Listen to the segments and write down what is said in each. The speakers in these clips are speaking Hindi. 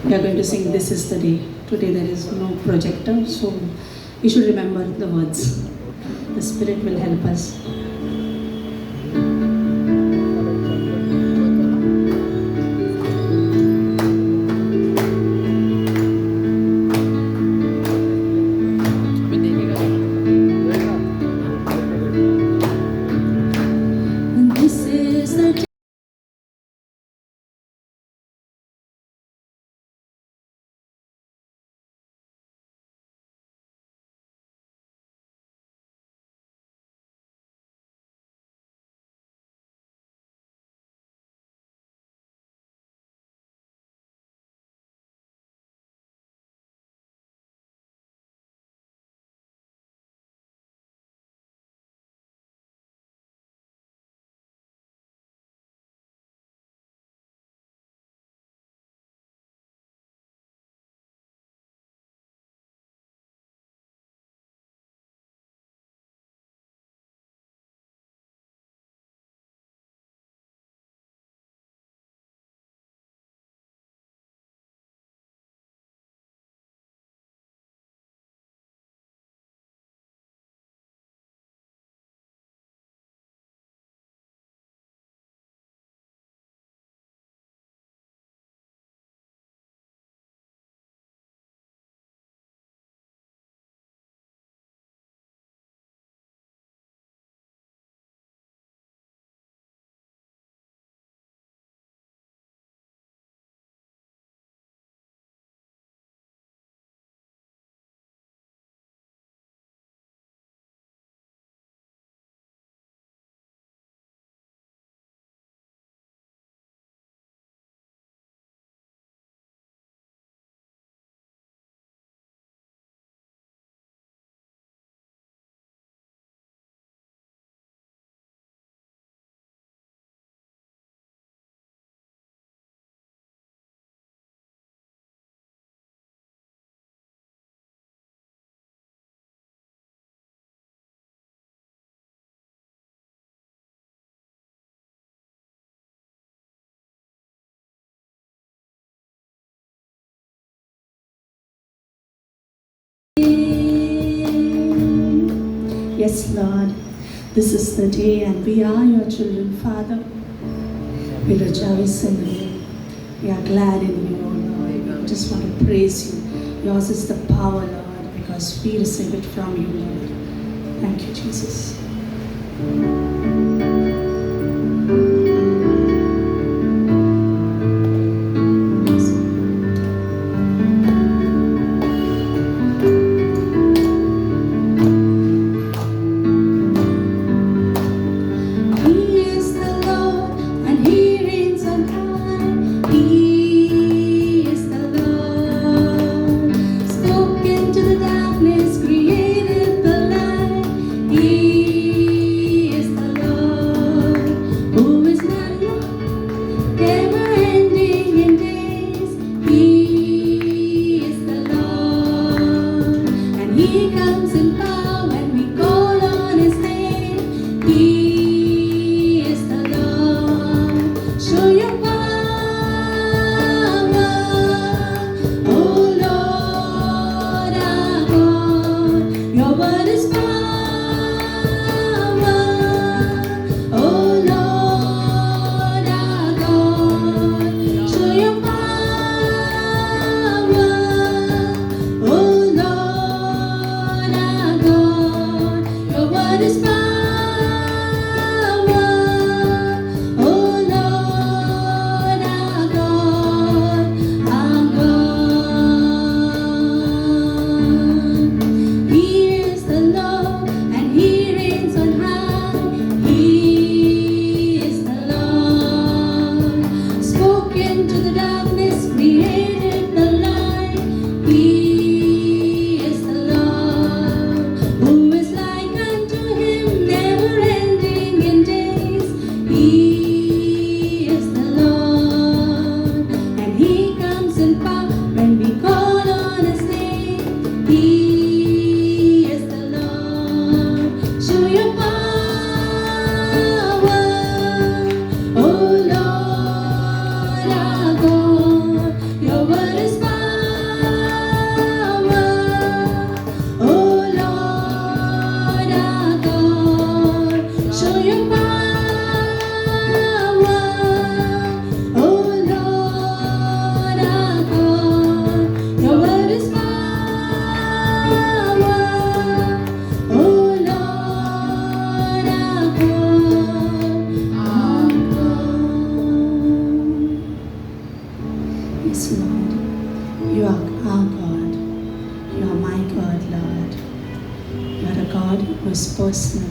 We are going to sing This Is the Day. Today there is no projector, so we should remember the words. The Spirit will help us. This is the day. Yes, Lord, this is the day, and we are your children, Father. We rejoice in you. We are glad in you, O Lord. We just want to praise you. Yours is the power, Lord, because we receive it from you, Lord. Thank you, Jesus. Created the light. He is the Lord. You are our God. You are my God, Lord. You are a God who is personal,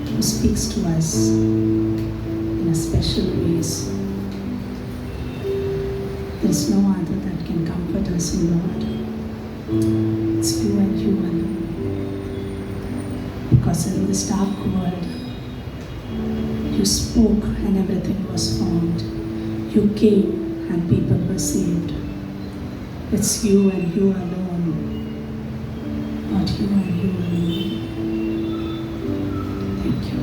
who speaks to us in a special ways. There is no other that can comfort us, Lord. It's you and you alone. Because in this dark world, you spoke and everything was formed. You came and people were saved. It's you and you alone. Not you and you alone. Thank you.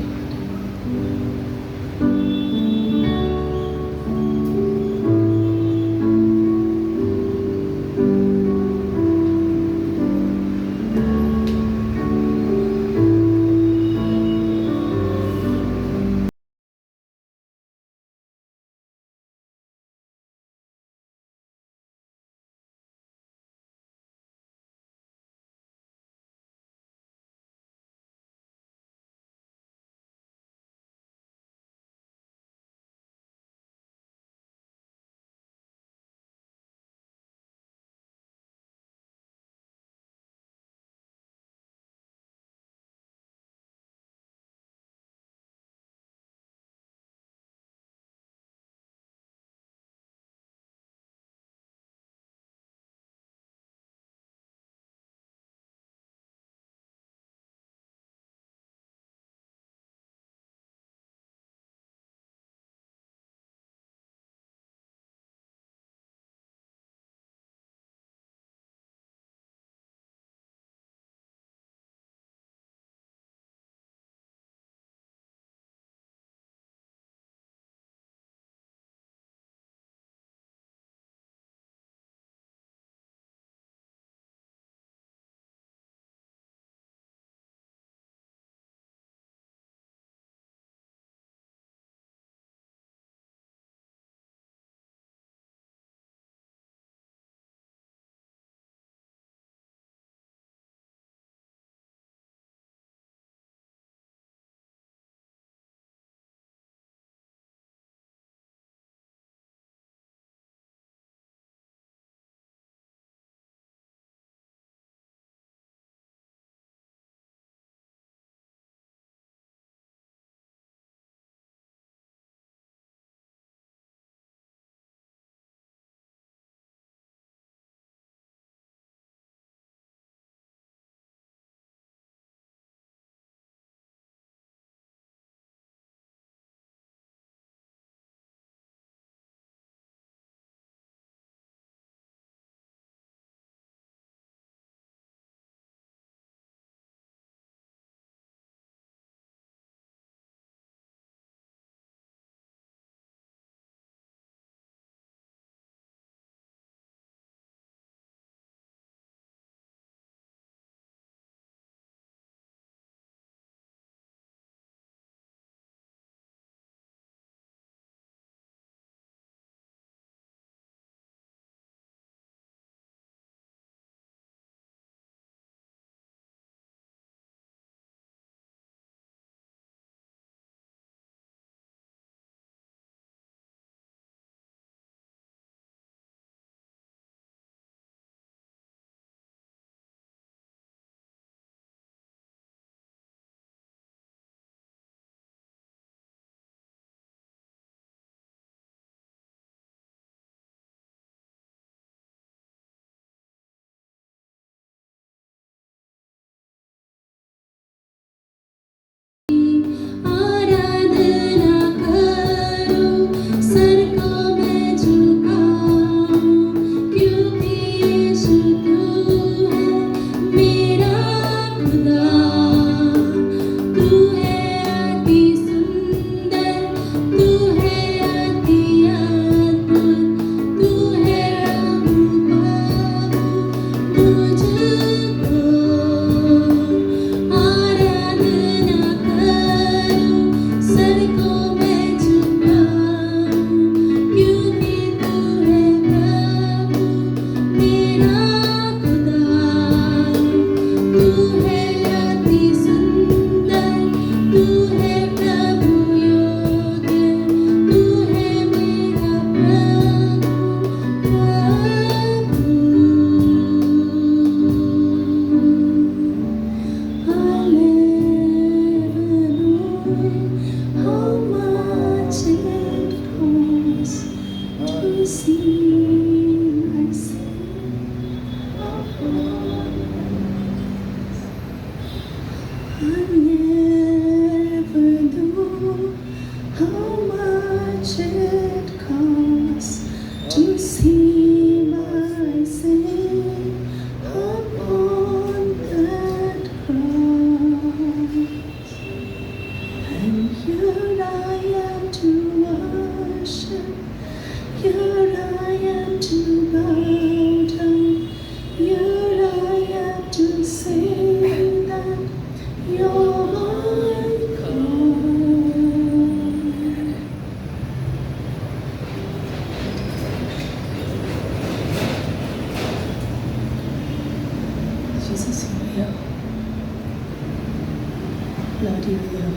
that you are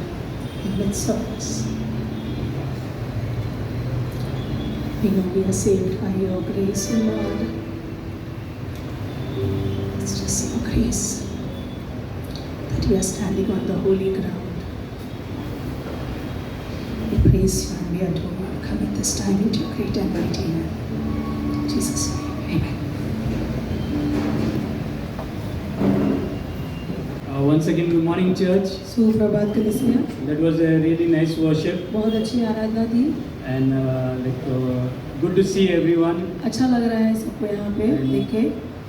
in the midst of us. We know we are saved by your grace, O Lord. It's just your grace that we are standing on the holy ground. We praise you and we adore you. Come at this time into your great and mighty name. In Jesus' name, amen. Once again, good morning, church. सुप्रभात कलीसिया, That was a really nice worship, बहुत अच्छी आराधना थी. and good to see everyone अच्छा लग रहा है सबको यहाँ पे देखे.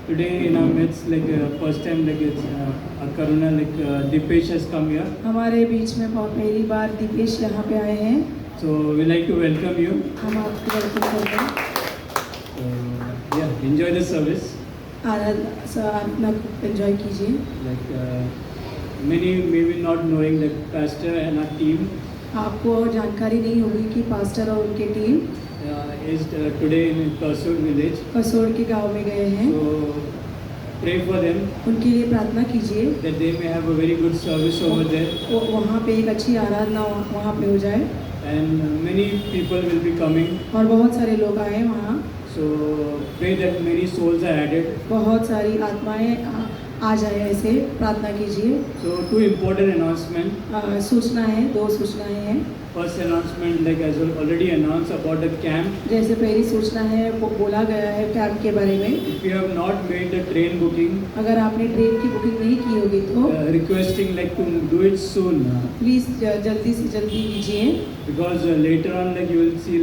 today in our midst. First time, it's Karuna, Dipesh has come here. हमारे बीच में पहली बार दीपेश यहाँ पे आए हैं. So we like to welcome you. हम आपको वेलकम करते हैं. Yeah, enjoy the service. आराधना को एंजॉय कीजिए. Many maybe not knowing that pastor and our team आपको जानकारी नहीं होगी कि पास्टर और उनके team is today in Kasur village. कसोड़ के गांव में गए हैं. So pray for them उनके लिए प्रार्थना कीजिए that they may have a very good service over there, वहाँ पे एक अच्छी आराधना वहाँ पे हो जाए. and many people will be coming. और बहुत सारे लोग आए वहाँ. So pray that many souls are added. बहुत सारी आत्माएं आ जाए, ऐसे प्रार्थना कीजिए. So two important announcement. सूचना है, 2 सूचनाएं हैं. First announcement, as already announced, about the camp. जैसे पहली सूचना है वो बोला गया है कैंप के बारे में. If you have not made the train booking, अगर आपने ट्रेन की बुकिंग नहीं की होगी तो requesting to do it soon, please जल्दी से जल्दी कीजिए. because later on you will see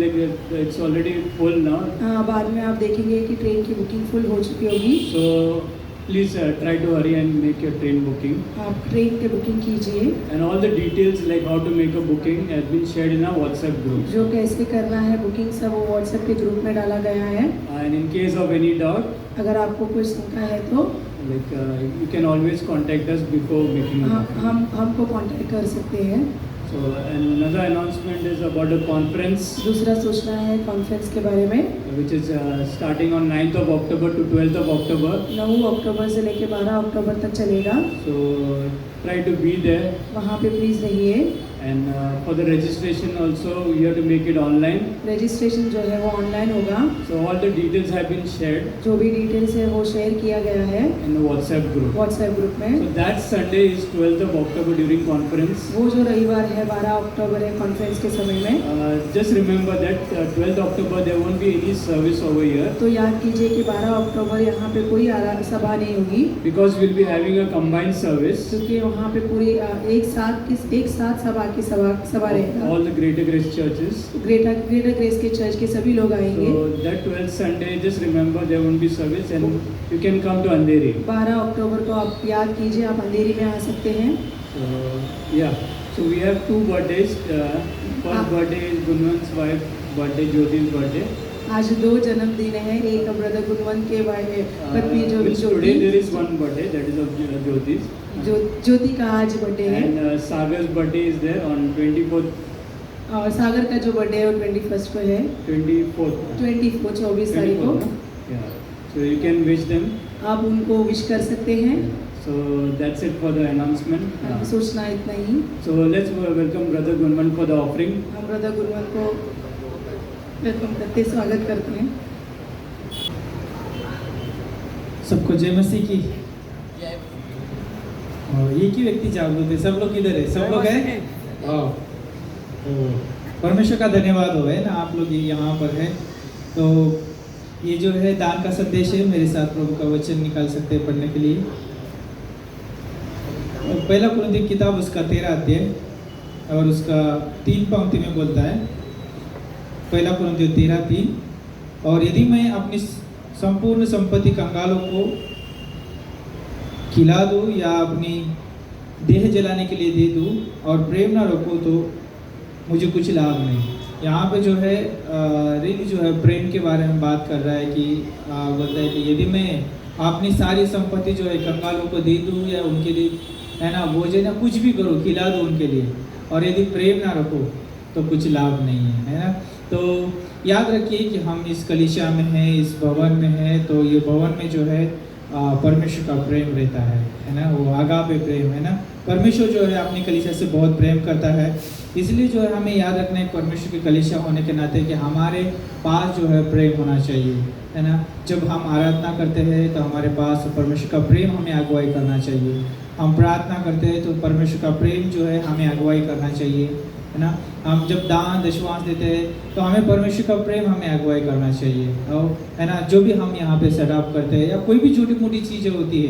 it's already full now. बाद में आप देखेंगे कि ट्रेन की बुकिंग फुल हो चुकी होगी. So please try to hurry and make your train booking. आप ट्रेन की बुकिंग कीजिए. And all the details like how to make a booking has been shared in our WhatsApp group. जो कैसे करना है बुकिंग सब वो व्हाट्सएप के ग्रुप में डाला गया है. And in case of any doubt, अगर आपको कुछ शंका है तो you can always contact us before making a booking. हमको कांटेक्ट कर सकते हैं. So and another announcement is about a conference दूसरा सूचना है कॉन्फ्रेंस के बारे में. which is starting on 9th of October to 12th of October. 9 अक्टूबर से लेकर 12 अक्टूबर तक चलेगा. So try to be there. वहाँ पे प्लीज़ रहिए. And for the registration also, you have to make it online. Registration जो है वो ऑनलाइन होगा. So all the details have been shared जो भी डिटेल्स है वो शेयर किया गया है in the WhatsApp group. WhatsApp group में. So that Sunday is 12th of October during conference. वो जो रविवार है 12 अक्टूबर है कॉन्फ्रेंस के समय में. Just remember that 12th October there won't be any service over here. तो याद कीजिए कि 12 अक्टूबर यहाँ पे कोई सभा नहीं होगी. Because we'll be having a combined service. क्योंकि वहाँ पे पूरी एक साथ सभा रहेगा. All the Greater Grace churches. Greater grace के चर्च के सभी लोग आएंगे. So that 12th Sunday, just remember there won't be service and you can come to Andheri. 12 अक्टूबर को आप याद कीजिए, आप अंधेरी में आ सकते हैं. So yeah, so we have 2 birthdays. First birthday is Gunwan's wife birthday, Jyoti's birthday. आज 2 जन्मदिन है. एक ब्रदर गुणवंत के पत्नी Today there is one birthday, that is of Jyoti's. ज्योति का आज बर्थडे है. And Sagar's birthday is there on 24th. और सागर का जो बर्थडे है वो 21 को है. 24 तारीख को. Yeah, so you can wish them. आप उनको विश कर सकते हैं. So that's it for the announcement. सूचना इतना ही. So let's welcome Brother Gunwan for the offering. हम ब्रदर गुणवंत को वेलकम करते, स्वागत करते हैं. सबको जय मसीह की. एक ही व्यक्ति जागरूक है. सब लोग किधर है? सब लोग हैं. परमेश्वर का धन्यवाद हो, है ना, आप लोग यहाँ पर हैं. तो ये जो है दान का संदेश है. मेरे साथ प्रभु का वचन निकाल सकते हैं पढ़ने के लिए. पहला कुरिन्थियों की किताब उसका 13 अध्याय और उसका 3 पंक्ति में बोलता है. पहला कुरिन्थियों 13:3. और यदि मैं अपनी संपूर्ण संपत्ति कंगालों को खिला दूँ या अपनी देह जलाने के लिए दे दूँ और प्रेम ना रखूँ तो मुझे कुछ लाभ नहीं. यहाँ पे जो है रिली जो है प्रेम के बारे में बात कर रहा है कि बोलता है कि यदि मैं अपनी सारी संपत्ति जो है कंगालों को दे दूँ या उनके लिए, है ना, भोजन या कुछ भी करूँ, खिला दूँ उनके लिए, और यदि प्रेम ना रखो तो कुछ लाभ नहीं है ना. तो याद रखिए कि हम इस कलीसिया में हैं, इस भवन में हैं. तो ये भवन में जो है परमेश्वर का प्रेम रहता है ना, वो आगापे प्रेम है ना। परमेश्वर जो है अपनी कलीसिया से बहुत प्रेम करता है, इसलिए जो है हमें याद रखना है परमेश्वर की कलीसिया होने के नाते कि हमारे पास जो है प्रेम होना चाहिए, है ना। जब हम आराधना करते हैं तो हमारे पास परमेश्वर का प्रेम हमें अगुवाई करना चाहिए। हम प्रार्थना करते हैं तो परमेश्वर का प्रेम जो है हमें अगुवाई करना चाहिए, है ना। हम जब दान दशवांश देते हैं तो हमें परमेश्वर का प्रेम हमें अगुवाई करना चाहिए, और है ना, जो भी हम यहाँ पे सेटअप करते हैं या कोई भी छोटी मोटी चीज़ें होती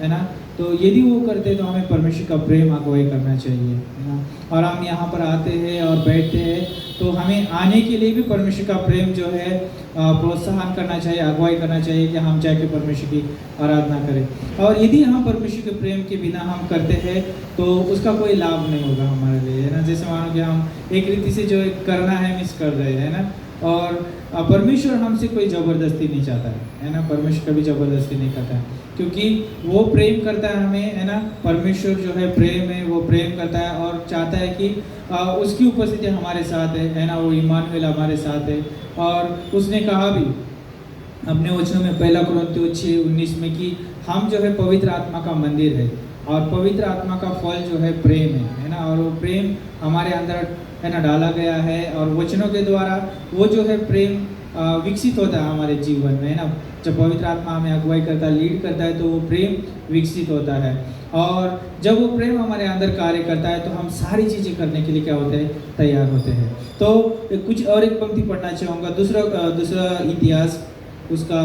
है ना, तो यदि वो करते हैं तो हमें परमेश्वर का प्रेम अगुवाई करना चाहिए, है ना। और हम यहाँ पर आते हैं और बैठते हैं तो हमें आने के लिए भी परमेश्वर का प्रेम जो है प्रोत्साहन करना चाहिए, अगुवाई करना चाहिए कि हम जाके परमेश्वर की आराधना करें। और यदि हम परमेश्वर के प्रेम के बिना हम करते हैं तो उसका कोई लाभ नहीं होगा हमारे लिए, है ना। जैसे मानो कि हम एक रीति से जो करना है मिस कर रहे हैं ना, और परमेश्वर हमसे कोई ज़बरदस्ती नहीं चाहता है ना। परमेश्वर कभी ज़बरदस्ती नहीं करता है, क्योंकि वो प्रेम करता है हमें, है ना। परमेश्वर जो है प्रेम है, वो प्रेम करता है और चाहता है कि उसकी उपस्थिति हमारे साथ है ना। वो इम्मानुएल हमारे साथ है, और उसने कहा भी अपने वचनों में 1 कुरिन्थियों 6:19 में कि हम जो है पवित्र आत्मा का मंदिर है, और पवित्र आत्मा का फल जो है प्रेम है ना। और वो प्रेम हमारे अंदर है ना डाला गया है, और वचनों के द्वारा वो जो है प्रेम विकसित होता है हमारे जीवन में, है ना। जब पवित्र आत्मा हमें अगुवाई करता है, लीड करता है, तो वो प्रेम विकसित होता है, और जब वो प्रेम हमारे अंदर कार्य करता है तो हम सारी चीज़ें करने के लिए क्या होते हैं, तैयार होते हैं। तो कुछ और एक पंक्ति पढ़ना चाहूँगा, दूसरा इतिहास उसका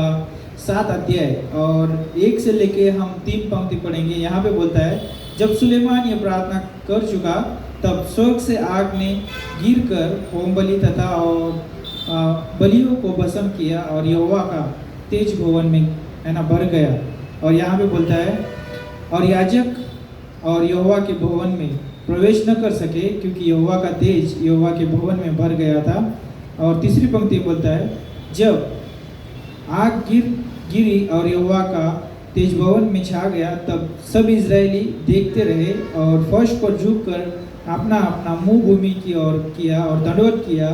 7 अध्याय और 1 से लेके हम 3 पंक्ति पढ़ेंगे। यहाँ पे बोलता है, जब सुलेमान ये प्रार्थना कर चुका तब स्वर्ग से आग ने गिरकर होम बलि तथा और बलियों को भस्म किया, और यहोवा का तेज भवन में है ना भर गया। और यहाँ पे बोलता है, और याजक और यहोवा के भवन में प्रवेश न कर सके, क्योंकि यहोवा का तेज यहोवा के भवन में भर गया था। और तीसरी पंक्ति बोलता है, जब आग गिरी और यहोवा का तेज भवन में छा गया, तब सब इजरायली देखते रहे और फर्श पर झुककर अपना अपना मुंह भूमि की ओर किया और दंडवत किया,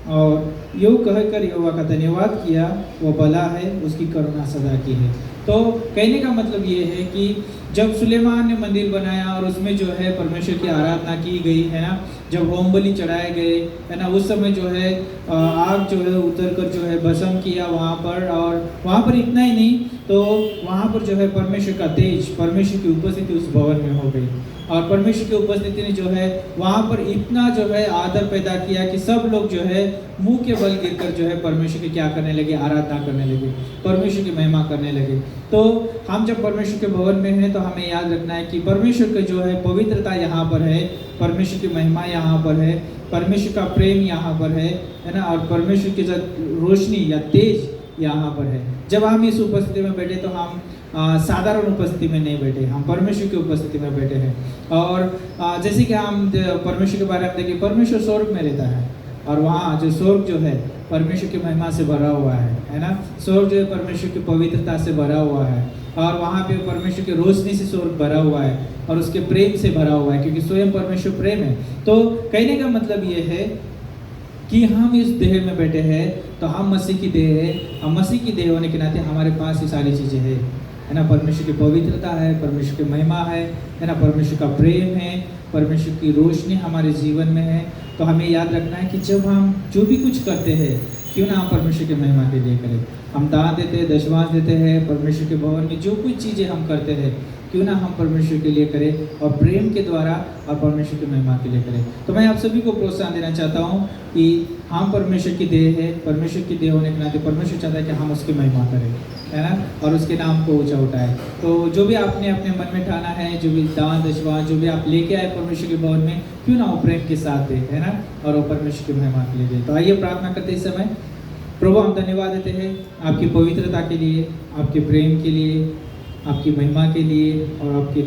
और यूँ कहकर यहोवा का धन्यवाद किया, वो भला है, उसकी करुणा सदा की है। तो कहने का मतलब ये है कि जब सुलेमान ने मंदिर बनाया और उसमें जो है परमेश्वर की आराधना की गई, है ना, जब होम बलि चढ़ाए गए, है ना, उस समय जो है आग जो है उतर कर जो है भस्म किया वहाँ पर। और वहाँ पर इतना ही नहीं, तो वहाँ पर जो है परमेश्वर का तेज, परमेश्वर की उपस्थिति उस भवन में हो गई, और परमेश्वर की उपस्थिति ने जो है वहाँ पर इतना जो है आदर पैदा किया कि सब लोग जो है मुंह के बल गिरकर जो है परमेश्वर की क्या करने लगे, आराधना करने लगे, परमेश्वर की महिमा करने लगे। तो हम जब परमेश्वर के भवन में हैं तो हमें याद रखना है कि परमेश्वर का जो है पवित्रता यहाँ पर है, परमेश्वर की महिमा यहाँ पर है, परमेश्वर का प्रेम यहाँ पर है ना, और परमेश्वर की जो रोशनी या तेज यहाँ पर है। जब हम इस उपस्थिति में बैठे तो हम साधारण उपस्थिति में नहीं बैठे, हम परमेश्वर की उपस्थिति में बैठे हैं। और जैसे कि हम परमेश्वर के बारे में देखें, परमेश्वर स्वर्ग में रहता है, और वहाँ जो स्वर्ग जो है परमेश्वर की महिमा से भरा हुआ है ना। स्वर्ग जो है परमेश्वर की पवित्रता से भरा हुआ है, और वहाँ पे परमेश्वर की रोशनी से स्वर्ग भरा हुआ है, और उसके प्रेम से भरा हुआ है, क्योंकि स्वयं परमेश्वर प्रेम है। तो कहने का मतलब ये है कि हम इस देह में बैठे हैं तो हम मसीह की देह है, हम मसीह की देह होने के नाते हमारे पास ये सारी चीज़ें हैं, है ना। परमेश्वर की पवित्रता है, परमेश्वर की महिमा है ना, परमेश्वर का प्रेम है, परमेश्वर की रोशनी हमारे जीवन में है। तो हमें याद रखना है कि जब हम जो भी कुछ करते हैं, क्यों ना हम परमेश्वर की महिमा के लिए करें। हम दान देते हैं, दशवांश देते हैं, परमेश्वर के भवन में जो कुछ चीज़ें हम करते हैं, क्यों ना हम परमेश्वर के लिए करें, और प्रेम के द्वारा और परमेश्वर की महिमा के लिए करें। तो मैं आप सभी को प्रोत्साहन देना चाहता हूँ कि हम परमेश्वर की देह है, परमेश्वर की देह होने के नाते परमेश्वर चाहता है कि हम उसकी महिमा करें, है ना, और उसके नाम को ऊंचा उठाए। तो जो भी आपने अपने मन में ठाना है, जो भी दान दशवांश जो भी आप लेके आए परमेश्वर के भवन में, क्यों ना वो प्रेम के साथ दे, है ना, और वो परमेश्वर की महिमा के लिए दे। तो आइए प्रार्थना करते इस समय। प्रभु हम धन्यवाद देते हैं आपकी पवित्रता के लिए, आपके प्रेम के लिए, आपकी महिमा के लिए, और आपके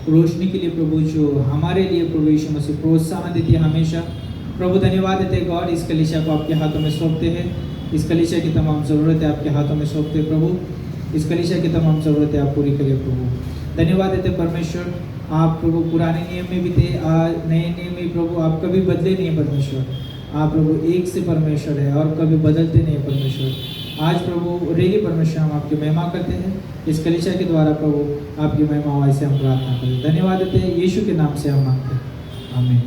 रोशनी के लिए प्रभु, जो हमारे लिए प्रभु यीशु मसीह प्रोत्साहन देती है हमेशा। प्रभु धन्यवाद देते हैं गॉड, इस कलीसिया को आपके हाथों में सौंपते हैं, इस कलीसिया की तमाम ज़रूरतें आपके हाथों में सौंपते हैं प्रभु, इस कलीसिया की तमाम ज़रूरतें आप पूरी करिए प्रभु। धन्यवाद देते परमेश्वर, आप प्रभु पुराने नियम में भी थे, नए नियम में प्रभु आप कभी बदले नहीं परमेश्वर। आप प्रभु एक से परमेश्वर है और कभी बदलते नहीं परमेश्वर। आज प्रभु रेली परमेश्वर हम आपकी महिमा करते हैं, इस कलीसिया के द्वारा प्रभु आपकी महिमा हो, ऐसे हम प्रार्थना करते हैं। धन्यवाद देते हैं, यीशु के नाम से हम मांगते हैं, आमीन।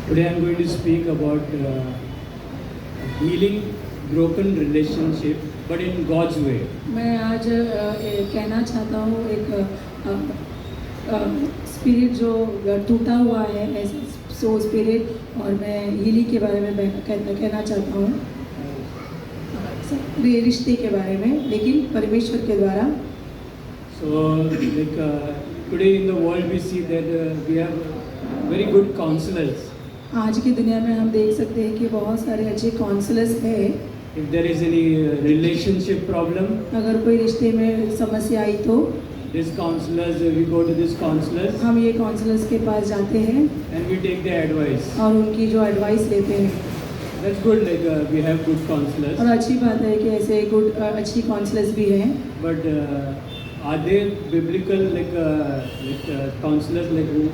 Today I am going to speak about healing broken relationship, but in God's way. मैं आज कहना चाहता हूँ एक स्पिरिट जो टूटा हुआ है, ऐसा सो स्पिरिट, और मैं हीलिंग के बारे में कहना चाहता हूँ, रिश्ते के बारे में, लेकिन परमेश्वर के द्वारा। So like today in the world we see that we have very good counselors. आज की दुनिया में हम देख सकते हैं कि बहुत सारे अच्छे काउंसलर्स हैं। If there is any relationship problem, अगर कोई रिश्ते में समस्या आई तो this counselors, we go to this counselors हम ये काउंसलर्स के पास जाते हैं and we take their advice. और उनकी जो एडवाइस लेते हैं। That's good, like we have good counselors. और अच्छी बात है कि ऐसे अच्छी काउंसलर्स भी हैं। But are they biblical counselors like who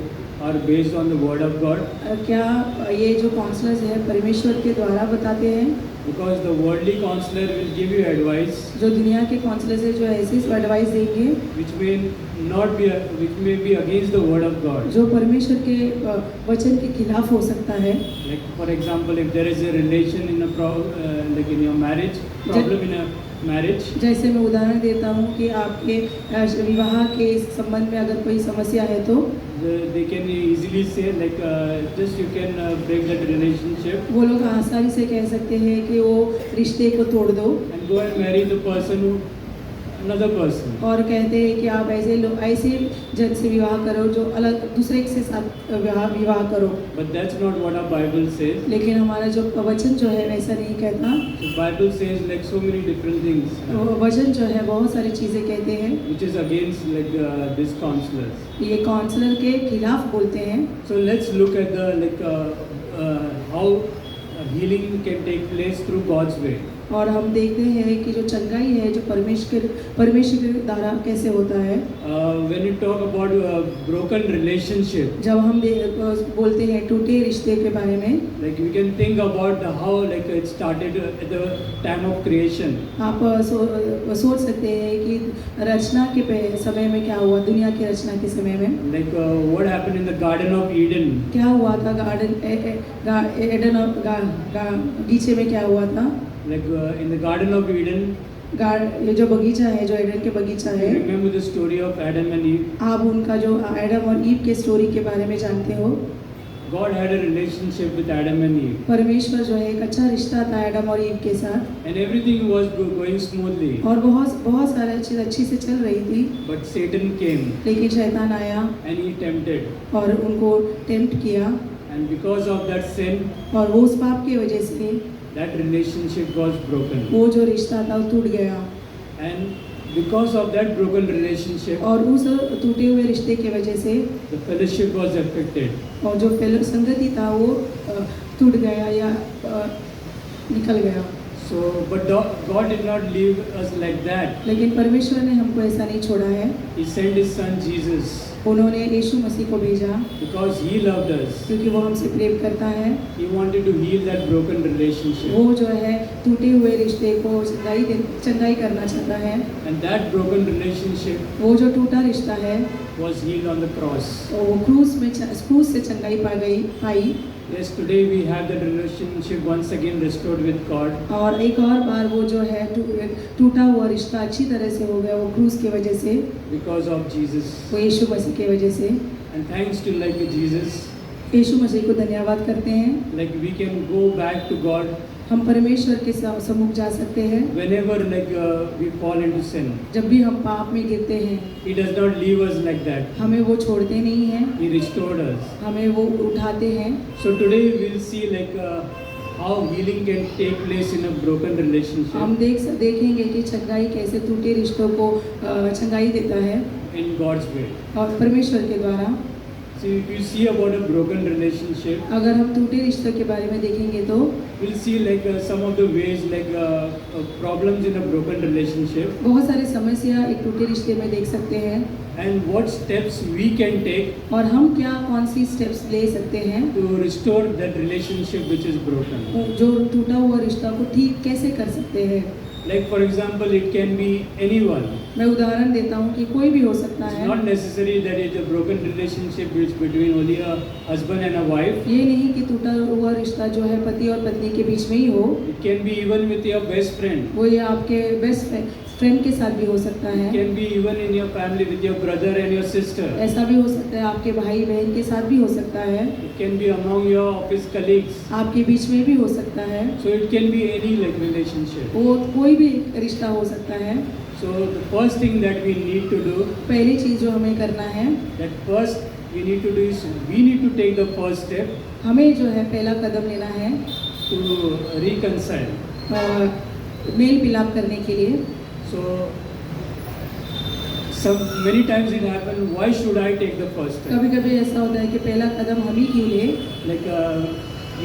are based on the word of God? क्या ये जो काउंसलर्स हैं परमेश्वर के द्वारा बताते हैं? Because the worldly counselor will give you advice जो दुनिया के काउंसलर्स हैं जो ऐसी एडवाइस देंगे which may be against the word of God. जो परमेश्वर के वचन के खिलाफ हो सकता है। Like for example, if there is a relation in like in your marriage, problem in a marriage, जैसे मैं उदाहरण देता हूँ कि आपके विवाह के संबंध में अगर कोई समस्या है तो they can easily say like just you can break that relationship वो लोग आसानी से कह सकते हैं कि वो रिश्ते को तोड़ दो and go and marry the person who another person. और कहते हैं कि आप ऐसे जन से विवाह करो जो अलग दूसरे के साथ विवाह करो। But that's not what our Bible says. लेकिन हमारा जो वचन जो है वैसा नहीं कहता। The Bible says like so many different things, वचन जो है बहुत सारी चीज़ें कहते हैं, which is against like this counselors. ये काउंसलर के खिलाफ बोलते हैं। So let's look at the how healing can take place through God's way. और हम देखते हैं कि जो चंगाई है जो परमेश्वर के द्वारा कैसे होता है। When you talk about broken relationship, जब हम बोलते हैं टूटे रिश्ते के बारे में, like we can think about how like it started at the time of creation. आप सोच सकते हैं कि रचना के समय में क्या हुआ, दुनिया की रचना के समय में Like what happened in the Garden of Eden. क्या हुआ था, एडन बगीचे में क्या हुआ था। Like in the Garden of Eden, ये जो बगीचा है, जो एडन के बगीचा है, you remember the story of Adam and Eve. आप उनका जो एडम और ईव के स्टोरी के बारे में जानते हो। God had a relationship with Adam and Eve, परमेश्वर जो है एक अच्छा रिश्ता था एडम और ईव के साथ, and everything was going smoothly. और बहुत सारे चीज़ अच्छी से चल रही थी। But Satan came लेकिन शैतान आया and he tempted, और उनको टेम्प्ट किया, and because of that sin, और वो उस पाप की वजह से that relationship was broken. वो जो रिश्ता था वो टूट गया, And because of that broken relationship, और उस टूटे हुए रिश्ते की वजह से the fellowship was affected. और जो संगति था वो टूट गया या निकल गया। So, but God did not leave us like that. लेकिन परमेश्वर ने हमको ऐसा नहीं छोड़ा है। He sent His Son Jesus उन्होंने यीशु मसीह को भेजा because He loved us. क्योंकि वो हमसे प्रेम करता है। He wanted to heal that broken relationship. वो जो है टूटे हुए रिश्ते को चंगाई करना चाहता है। And that broken relationship वो जो टूटा रिश्ता है was healed on the cross. वो क्रूस से चंगाई पाई। Yes, today we have that relationship once again restored with God. और एक और बार वो जो है टूटा हुआ रिश्ता अच्छी तरह से हो गया वो क्रूस की वजह से, Because of Jesus. वो यीशु मसीह की वजह से। And thanks to like Jesus, यीशु मसीह को धन्यवाद करते हैं। like we can go back to God हम परमेश्वर के सम्मुख जा सकते हैं whenever like we fall into sin. जब भी हम पाप में गिरते हैं। He does not leave us like that. हमें वो छोड़ते नहीं हैं, He restored us. हमें वो उठाते हैं। So today we'll see like how healing can take place in a broken relationship. हम देखेंगे कि चंगाई कैसे टूटे रिश्तों को चंगाई देता है In God's way. और परमेश्वर के द्वारा। So if you see about a broken relationship, अगर हम टूटे रिश्तों के बारे में देखेंगे तो we'll see like some of the ways like problems in a broken relationship बहुत सारी समस्या एक टूटे रिश्ते में देख सकते हैं, and what steps we can take और हम कौन सी स्टेप्स ले सकते हैं to restore that relationship which is broken. जो टूटा हुआ रिश्ता को ठीक कैसे कर सकते हैं। Like for example, it can be anyone. मैं उदाहरण देता हूँ कि कोई भी हो सकता It's है। not necessary that it's a broken relationship which between only a husband and a wife. ये नहीं कि टूटा हुआ रिश्ता जो है पति और पत्नी के बीच में ही हो, It can be even with your best friend. वो ये आपके बेस्ट फ्रेंड के साथ भी हो सकता It है। can be even in your family with your brother and your sister. ऐसा भी हो सकता है आपके भाई बहन के साथ भी हो सकता है, It can be among your office colleagues. आपके बीच में भी हो सकता है, So it can be any like relationship. वो कोई भी रिश्ता हो सकता है। So the first thing that we need to do, पहली चीज़ जो हमें करना है, that first we need to do is we need to take the first step हमें जो है पहला कदम लेना है to reconcile. मेल मिलाप करने के लिए। So many times it happens, why should I take the first step? कभी कभी ऐसा होता है कि पहला कदम हम ही क्यों ले। Like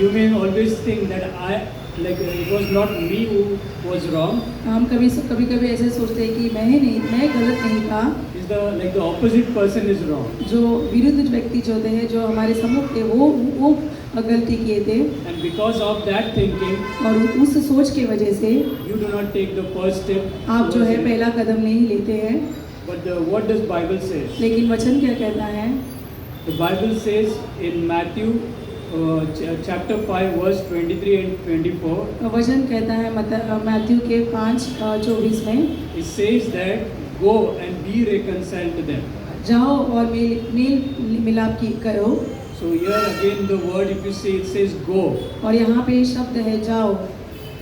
you may always think that it was not me who was wrong. हम कभी ऐसे सोचते हैं कि मैं गलत नहीं था, Is the opposite person is wrong. जो विरुद्ध व्यक्ति जो होते हैं जो हमारे सम्मुख थे वो गलती किए थे, And because of that thinking, और उस सोच की वजह से you do not take the first step. आप जो है पहला कदम नहीं लेते हैं। But what does Bible says? लेकिन वचन क्या कहता है? The Bible says in Matthew chapter 5 verse 23 and 24. वचन कहता है मैथ्यू के 5:24 में, It says that go and be reconciled to them. जाओ और मेल मिलाप करो। So here again the word, if you see, it says go. और यहाँ पे शब्द है जाओ।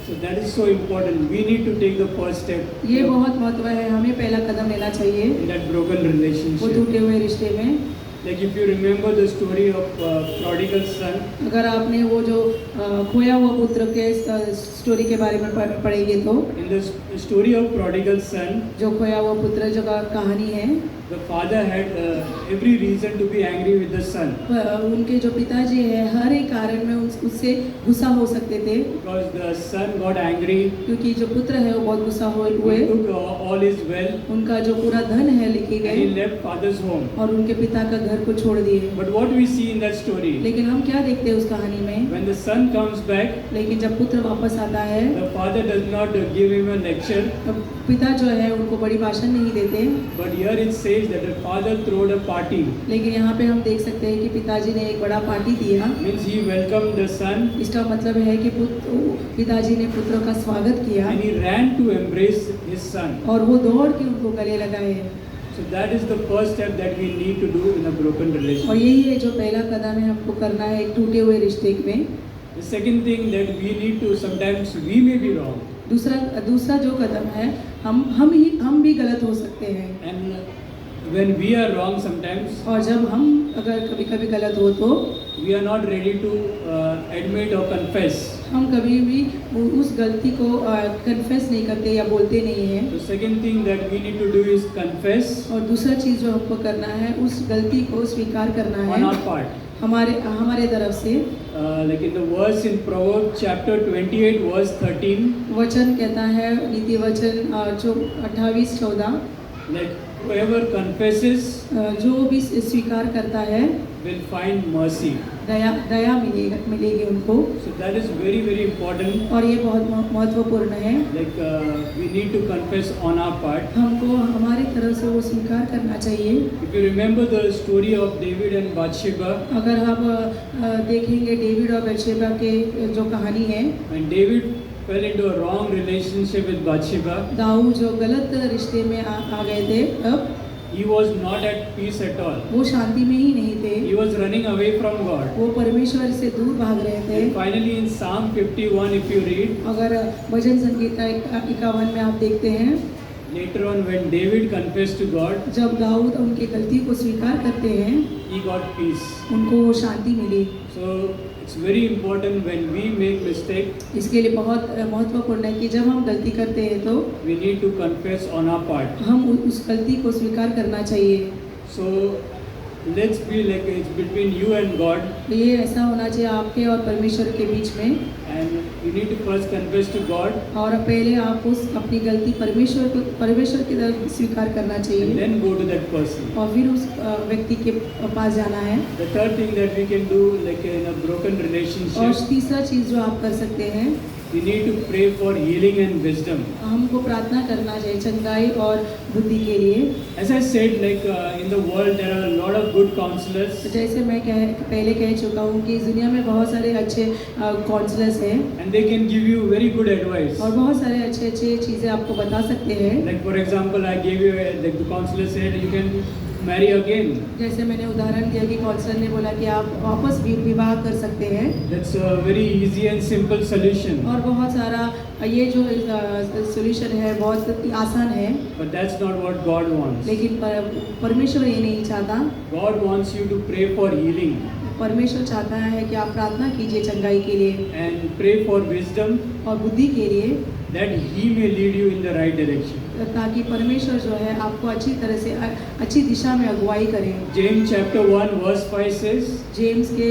So that is so important. We need to take the first step ये बहुत महत्व है, हमें पहला कदम लेना चाहिए in that broken वो relationship. टूटे हुए रिश्ते में। Like if you remember the story of prodigal son, अगर आपने वो जो खोया हुआ पुत्र के स्टोरी के बारे में पढ़ेंगे तो in the story of prodigal son, जो खोया हुआ पुत्र जो कहानी है, the father had every reason to be angry with the son उनके जो पिताजी है हर एक कारण में उससे गुस्सा हो सकते थे, because the son got angry. क्योंकि जो पुत्र है वो बहुत गुस्सा हुए, He took all his wealth उनका जो पूरा धन है लेके and he गए left father's home. और उनके पिता का घर को छोड़ दिए। But what we see in that story, लेकिन हम क्या देखते हैं उस कहानी में, when the son comes back, लेकिन जब पुत्र वापस आता है the father does not give him a lecture, तो पिता जो है उनको बड़ी भाषण नहीं देते, but here it says that the father threw a party. लेकिन यहाँ पे हम देख सकते हैं कि पिताजी ने एक बड़ा पार्टी दिया। Means he welcomed the son इसका मतलब है कि पिताजी ने पुत्र का स्वागत किया and he ran to embrace his son. और वो दौड़ के उनको गले लगाए। So that is the first step that we need to do in a broken और relationship. यही है जो पहला कदम है हमको करना है एक टूटे हुए रिश्ते में। The second thing that we need to, sometimes we may be wrong, दूसरा जो कदम है हम भी गलत हो सकते हैं, and when we are wrong sometimes, और जब हम अगर कभी गलत हो तो we are not ready to admit or confess. हम कभी भी उस गलती को कन्फेस नहीं करते या बोलते नहीं हैं। The second thing that we need to do is confess और दूसरा चीज़ जो हमको करना है उस गलती को स्वीकार करना on है our part. हमारे तरफ से। Like in the verse in Proverbs chapter 28 verse 13, वचन कहता है नीति वचन जो 28-14, like whoever confesses जो भी स्वीकार करता है will find mercy. दया मिलेगी उनको। So that is very, very important. और ये बहुत महत्वपूर्ण है, Like we need to confess on our part. हमको हमारी तरफ से वो स्वीकार करना चाहिए। If you remember the story of David and Bathsheba, अगर हम देखेंगे डेविड और बत्शेबा के जो कहानी है, when David fell into a wrong relationship with Bathsheba, Dawood जो गलत रिश्ते में आ गए थे, अब he was not at peace at all. वो शांति में ही नहीं थे, He was running away from God. वो परमेश्वर से दूर भाग रहे थे। And finally in Psalm 51, if you read, अगर भजन संगीता 51 में आप देखते हैं, later on when David confessed to God, जब दाऊद उनकी गलती को स्वीकार करते हैं, he got peace. उनको वो शांति मिली। So it's very important when we make mistake, इसके लिए बहुत महत्वपूर्ण है कि जब हम गलती करते हैं तो we need to confess on our part. हम उस गलती को स्वीकार करना चाहिए। So let's be like it's between you and God, ये ऐसा होना चाहिए आपके और परमेश्वर के बीच में, and you need to first confess to God और पहले आप उस अपनी गलती परमेश्वर की तरफ स्वीकार करना and चाहिए then go to that person. और फिर उस व्यक्ति के पास जाना है। The third thing that we can do, like in a broken और relationship, तीसरा चीज़ जो आप कर सकते हैं, we need to pray for healing and wisdom. हमको प्रार्थना करना चाहिए चंगाई और बुद्धि के लिए। As I said, like in the world there are a lot of good counselors, जैसे मैं पहले कह चुका हूँ कि इस दुनिया में बहुत सारे अच्छे काउंसलर्स हैं and they can give you very good advice. और बहुत सारे अच्छे चीज़ें आपको बता सकते हैं। Like for example, I gave you like the counselor said you can marry again. जैसे मैंने उदाहरण दिया कि काउंसलर ने बोला कि आप वापस विवाह कर सकते हैं, That's a very easy and simple solution. और बहुत सारा ये जो सॉल्यूशन है बहुत आसान है, But that's not what God wants. लेकिन परमेश्वर ये नहीं चाहता। God wants you to pray for healing परमेश्वर चाहता है कि आप प्रार्थना कीजिए चंगाई के लिए and pray for wisdom और बुद्धि के लिए, that He may lead you in the right direction. ताकि परमेश्वर जो है आपको अच्छी तरह से अच्छी दिशा में अगुवाई करे। James chapter 1 verse 5 says James के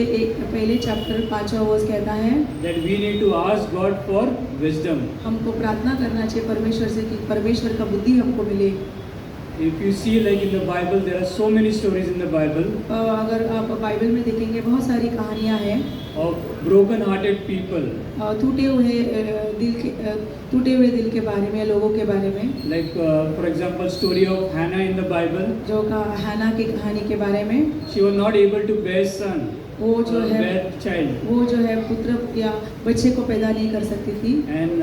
पहले चैप्टर 5वां वर्स कहता है that we need to ask God for wisdom. हमको प्रार्थना करना चाहिए परमेश्वर से कि परमेश्वर का बुद्धि हमको मिले। If you see like in the Bible, there are so many stories in the Bible अगर आप बाइबल में देखेंगे बहुत सारी कहानियाँ हैं of broken-hearted people. टूटे हुए दिल के बारे में, लोगों के बारे में, Like for example, story of Hannah in the Bible. जो हन्ना की कहानी के बारे में, She was not able to bear son, वो जो है bear child, वो जो है पुत्र या बच्चे को पैदा नहीं कर सकती थी। and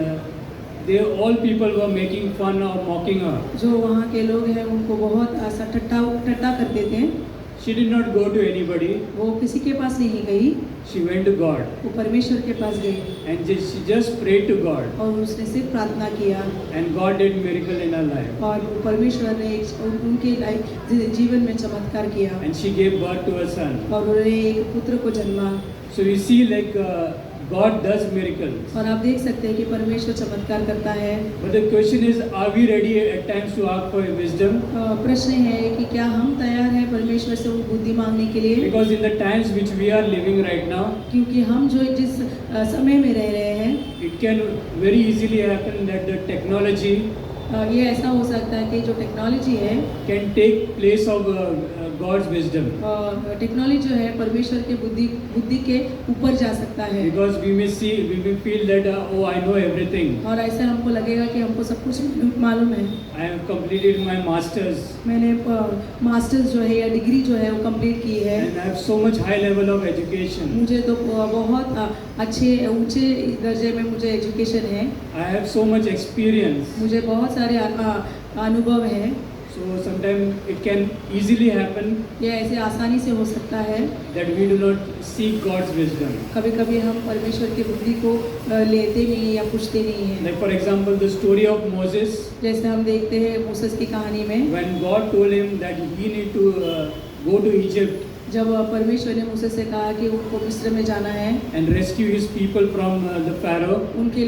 they all people were making fun or mocking her. जो वहाँ के लोग हैं उनको बहुत ऐसा ठट्टा करते थे। She did not go to anybody. वो किसी के पास नहीं गई। she went to God वो परमेश्वर के पास गई and she just prayed to God, और उसने सिर्फ प्रार्थना किया and God did miracle in her life, और वो परमेश्वर ने उनके जीवन में चमत्कार किया and she gave birth to a son. और उन्होंने एक पुत्र को जन्मा। So we see like God does miracles. और आप देख सकते हैं कि परमेश्वर चमत्कार करता है। But the question is, are we ready at times to ask for wisdom? प्रश्न है कि क्या हम तैयार हैं परमेश्वर से वो बुद्धि मांगने के लिए? Because in the times which we are living right now, क्योंकि हम जो जिस समय में रह रहे हैं, it can very easily happen that the technology ये ऐसा हो सकता है कि जो टेक्नोलॉजी है, can take place of God's wisdom. Technology जो है परमेश्वर के बुद्धि के ऊपर जा सकता है। Because we may feel that oh, I know everything. और ऐसा हमको लगेगा कि हमको सब कुछ मालूम है। I have completed my masters. मैंने मास्टर्स जो है या डिग्री जो है वो कंप्लीट की है। And I have so much high level of education. मुझे तो बहुत अच्छे ऊंचे दर्जे में मुझे एजुकेशन है। I have so much experience. मुझे बहुत सारे अनुभव है। So sometimes it can easily happen ये ऐसे आसानी से हो सकता है that we do not seek God's wisdom. कभी-कभी हम परमेश्वर की बुद्धि को लेते नहीं या पूछते नहीं हैं। Like for example, the story of Moses, जैसे हम देखते हैं मूसेस की कहानी में, when God told him that he need to go to Egypt जब परमेश्वर ने मूसे से कहा कि उनको मिस्र में जाना है and rescue his people from the Pharaoh. उनके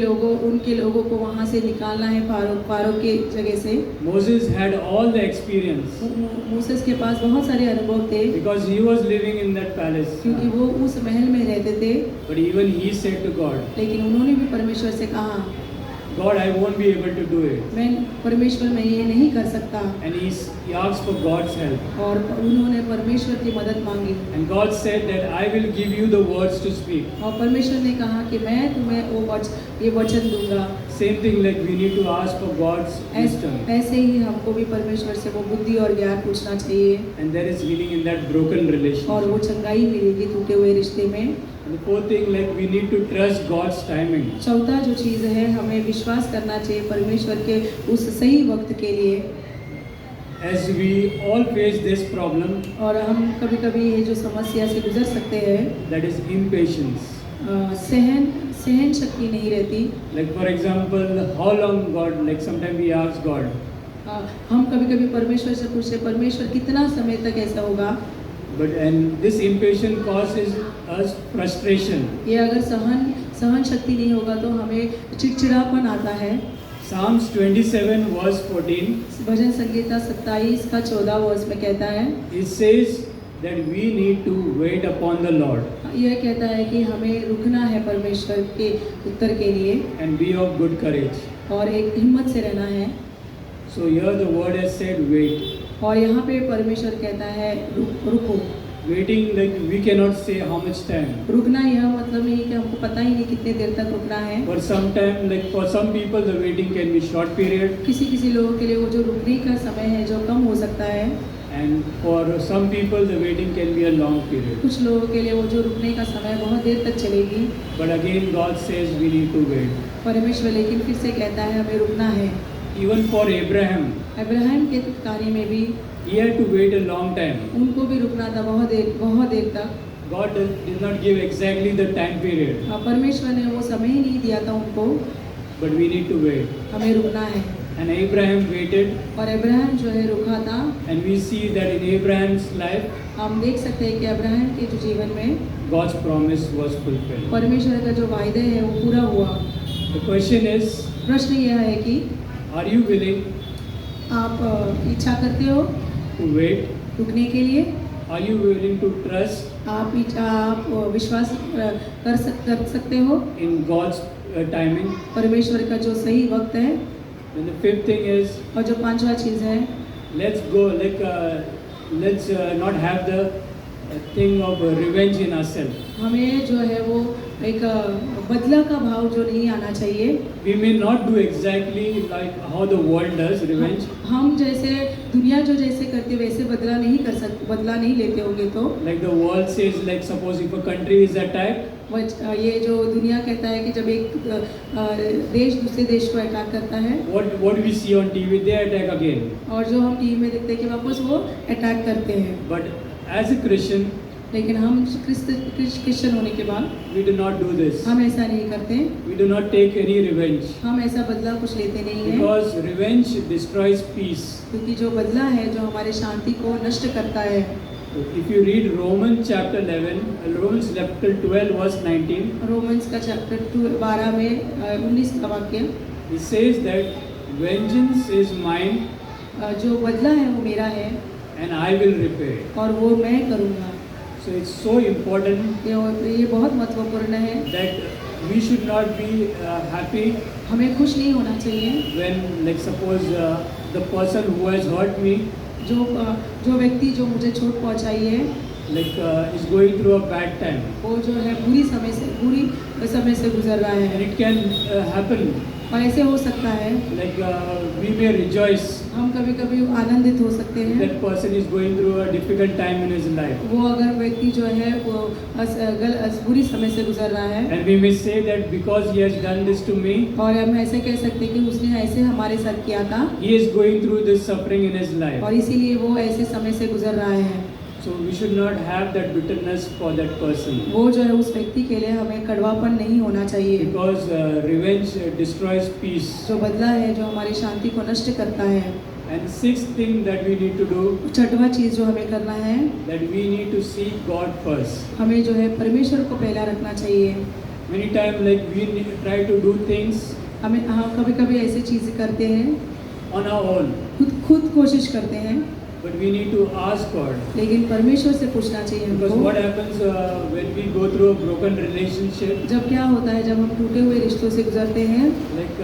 लोगों को वहाँ से निकालना है फारो के जगह से। Moses had all the experience मूसेस के पास बहुत सारे अनुभव थे because he was living in that palace. क्योंकि वो उस महल में रहते थे। But even he said to God, लेकिन उन्होंने भी परमेश्वर से कहा, God, I won't be able to do it. मैं ये नहीं कर सकता। And he asked for God's help. और उन्होंने परमेश्वर की मदद मांगी। And God said that I will give you the words to speak. और परमेश्वर ने कहा कि मैं तुम्हें ये वचन दूंगा। Same thing, like we need to ask for God's wisdom. ऐसे ही हमको भी परमेश्वर से वो बुद्धि और ज्ञान पूछना चाहिए। And there is healing in that broken relationship. और वो चंगाई मिलेगी टूटे हुए रिश्ते में। And the fourth thing, like we need to trust God's timing. चौथा जो चीज़ है, हमें विश्वास करना चाहिए परमेश्वर के उस सही वक्त के लिए। As we all face this problem, और हम कभी-कभी ये जो समस्या से गुजर सकते हैं, that is impatience. सहन शक्ति नहीं रहती। Like for example, how long God? Like sometimes we ask God. हम कभी-कभी परमेश्वर से पूछते, परमेश्वर कितना समय तक ऐसा होगा? And this impatience causes us frustration. ये अगर सहन शक्ति नहीं होगा तो हमें चिड़चिड़ापन आता है। Psalms 27 verse 14. भजन संगीता 27 का 14 वर्ष में कहता है, It says that we need to wait upon the Lord. यह कहता है कि हमें रुकना है परमेश्वर के उत्तर के लिए And be of good courage. और एक हिम्मत से रहना है। So here the word has said wait. और यहाँ पे परमेश्वर कहता है रुको। Waiting, like we cannot say how much time. रुकना यह मतलब नहीं कि हमको पता ही नहीं कितने देर तक रुकना है। For some time, like for some people, the waiting can be short period. किसी लोगों के लिए वो जो रुकने का समय है जो कम हो सकता है। And for some people, the waiting can be a long period. कुछ लोगों के लिए वो जो रुकने का समय बहुत देर तक चलेगी। But again, God says we need to wait. परमेश्वर लेकिन फिर से कहता है हमें रुकना है। Even for Abraham, अब्राहम के कहानी में भी he had to wait a long time. उनको भी रुकना था बहुत देर तक। God did not give exactly the time period, परमेश्वर ने वो समय ही नहीं दिया था उनको, but we need to wait. हमें रुकना है। And Abraham waited, और अब्राहम जो है रुका था। and we see that in Abraham's life, हम देख सकते हैं कि अब्राहम के जो जीवन में God's promise was fulfilled. परमेश्वर का जो वायदे है वो पूरा हुआ। The question is, प्रश्न यह है कि are you willing आप इच्छा करते हो to wait? रुकने के लिए? Are you willing to trust आप विश्वास कर सकते हो in God's timing? परमेश्वर का जो सही वक्त है। And the fifth thing is, और जो पांचवा चीज़ है, let's not have the thing of revenge in ourselves. हमें जो है वो एक बदला का भाव जो नहीं आना चाहिए। We may not do exactly like how the world does revenge. हम जैसे दुनिया जो जैसे करते वैसे बदला नहीं लेते होंगे तो। Like the world says, like suppose if a country is attacked, ये जो दुनिया कहता है कि जब एक देश दूसरे देश को अटैक करता है, what we see on TV, they attack again. और जो हम टीवी में देखते हैं कि वापस वो अटैक करते हैं। But as a Christian, लेकिन हम क्रिश्चियन होने के बाद we do not do this. हम ऐसा नहीं करते, We do not take any revenge. हम ऐसा बदला कुछ लेते नहीं हैं, Because revenge destroys peace. क्योंकि जो बदला है जो हमारे शांति को नष्ट करता है। If you read Romans chapter 11, Romans chapter 12 verse 19, Romans का चैप्टर 12 में 19 का वाक्य, it says that vengeance is mine जो बदला है वो मेरा है and I will repay. और वो मैं करूँगा। So it's so important ये बहुत महत्वपूर्ण है, that we should not be happy हमें खुश नहीं होना चाहिए when, like, suppose the person who has hurt me, जो व्यक्ति जो मुझे चोट पहुंचाई है, like, is going through a bad time, वो जो है बुरी समय से गुजर रहा and है। it can happen, और ऐसे हो सकता है like, we may rejoice हम कभी कभी आनंदित हो सकते हैं, that person is going through a difficult time in his life, वो अगर व्यक्ति जो है वो बुरी समय से गुजर रहा है, and we may say that because he has done this to me, और हम ऐसे कह सकते हैं कि उसने ऐसे हमारे साथ किया था he is going through this suffering in his life. और इसीलिए वो ऐसे समय से गुजर रहा है। So we should not have that bitterness for that person, वो जो है उस व्यक्ति के लिए हमें कड़वापन नहीं होना चाहिए, because revenge destroys peace. जो बदला है जो हमारी शांति को नष्ट करता है। And sixth thing that we need to do, छठवां चीज़ जो हमें करना है, that we need to seek God first. हमें जो है परमेश्वर को पहला रखना चाहिए। Many times, like, we try to do things हम कभी कभी ऐसी चीज़ें करते हैं, on our own, खुद कोशिश करते हैं, but we need to ask God. लेकिन परमेश्वर से पूछना चाहिए Because हमको। what happens when we go through a broken relationship, जब क्या होता है जब हम टूटे हुए रिश्तों से गुजरते हैं, like,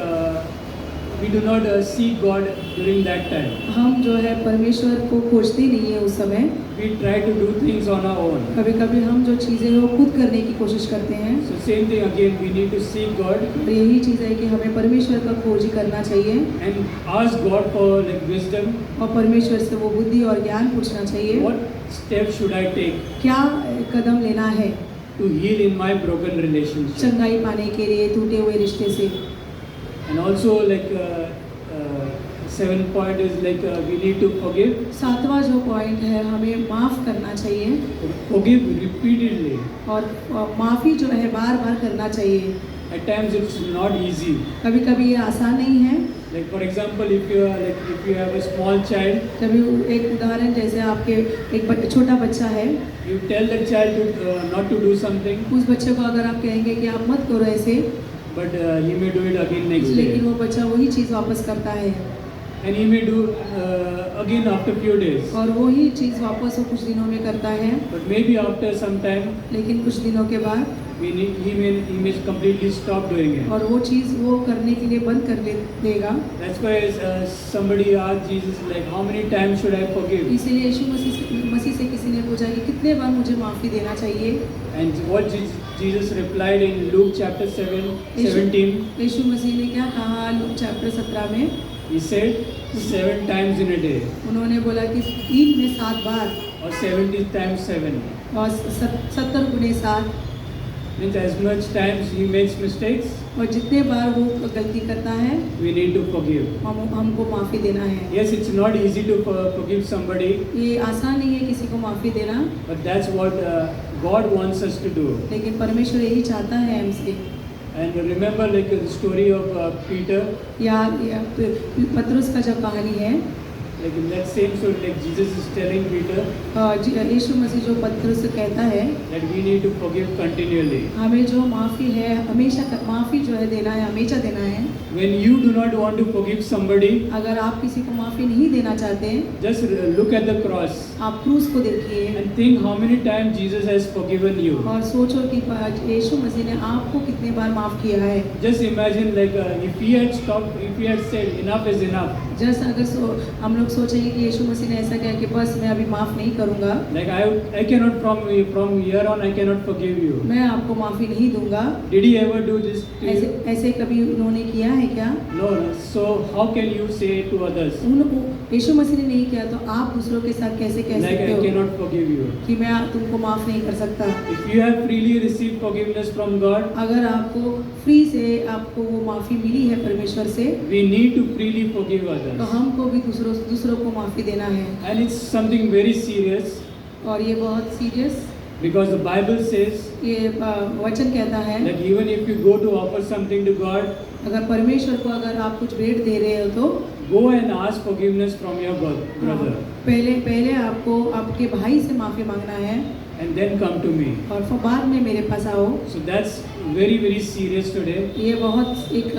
we do not seek God during that time. हम जो है परमेश्वर को खोजते नहीं है उस समय। We try to do things on our own. कभी कभी हम जो चीज़ें हैं वो खुद करने की कोशिश करते हैं, So same thing again, we need to seek God और यही चीज़ है कि हमें परमेश्वर का खोज ही करना चाहिए and ask God for, like, wisdom. और परमेश्वर से वो बुद्धि और ज्ञान पूछना चाहिए, What steps should I take क्या कदम लेना है to heal in my broken relationship? चंगाई पाने के लिए टूटे हुए रिश्ते से। And also, like, seventh point is, like, we need to forgive. सातवां जो पॉइंट है हमें माफ़ करना चाहिए Forgive repeatedly. और माफ़ी जो है बार बार करना चाहिए। At times it's not easy. कभी कभी ये आसान नहीं है। Like, for example, if you have a small child, जब एक उदाहरण जैसे आपके एक छोटा बच्चा है, you tell the child to not to do something, उस बच्चे को अगर आप कहेंगे कि आप मत करो ऐसे, but he may do it again next लेकिन day, वो बच्चा वही चीज़ वापस करता है and he may do again after few days, और वही चीज़ वापस वो कुछ दिनों में करता है, but maybe after some time लेकिन कुछ दिनों के बाद he may completely stop doing it. और वो चीज़ वो करने के लिए बंद कर देगा। That's why somebody asked Jesus, like, how many times should I forgive? इसीलिए यीशु मसीह से किसी ने पूछा कि कितने बार मुझे माफ़ी देना चाहिए, And what Jesus replied in Luke chapter 17, यीशु मसीह ने क्या कहा लूक चैप्टर 17 में, he said 7 times in a day, उन्होंने बोला कि दिन में 7 बार or 70 times 7. और 70 गुने 7, Means as much times he makes mistakes, और जितने बार वो गलती करता है we need to forgive. हमको माफ़ी देना है। Yes, it's not easy to forgive somebody, ये आसान नहीं है किसी को माफ़ी देना, but that's what God wants us to do. लेकिन परमेश्वर यही चाहता है हमसे। And remember, like, the story of Peter, या पतरस का जब कहानी है, like in that same story, like Jesus is telling Peter यीशु मसीह जो पतरस से कहता है that we need to forgive continually. हमें जो माफ़ी है हमेशा माफ़ी जो है देना है, हमेशा देना है। When you do not want to forgive somebody, अगर आप किसी को माफ़ी नहीं देना चाहते हैं, just look at the cross आप क्रूस को देखिए and think how many times Jesus has forgiven you. और सोचो कि यीशु मसीह ने आपको कितने बार माफ़ किया है। Just imagine, like, if he had stopped, if he had said enough is enough, just अगर हम लोग सोचेंगे कि यीशु मसीह ने ऐसा कहा कि बस मैं अभी माफ़ नहीं करूँगा, like, I cannot from here on I cannot forgive you. मैं आपको माफ़ी नहीं दूंगा, Did he ever do this to ऐसे you? ऐसे कभी उन्होंने किया है क्या? No. So how can you say to others, यीशु मसीह ने नहीं किया तो आप दूसरों के साथ कैसे कह like, सकते I हो cannot forgive you? कि मैं तुमको माफ़ नहीं कर सकता? If you have freely received forgiveness from God, अगर आपको फ्री से आपको वो माफ़ी मिली है परमेश्वर से, we need to freely forgive तो others. हमको भी दूसरों को माफ़ी देना है। And it's something very serious. और ये बहुत serious Because the Bible says ये वचन कहता है that even if you go to offer something to God, अगर परमेश्वर को अगर आप कुछ भेंट दे रहे हो तो go and ask forgiveness from your brother पहले आपको आपके भाई से माफी मांगना है and then come to me. और फिर बाद में मेरे पास आओ। So that's very, very serious today. ये बहुत एक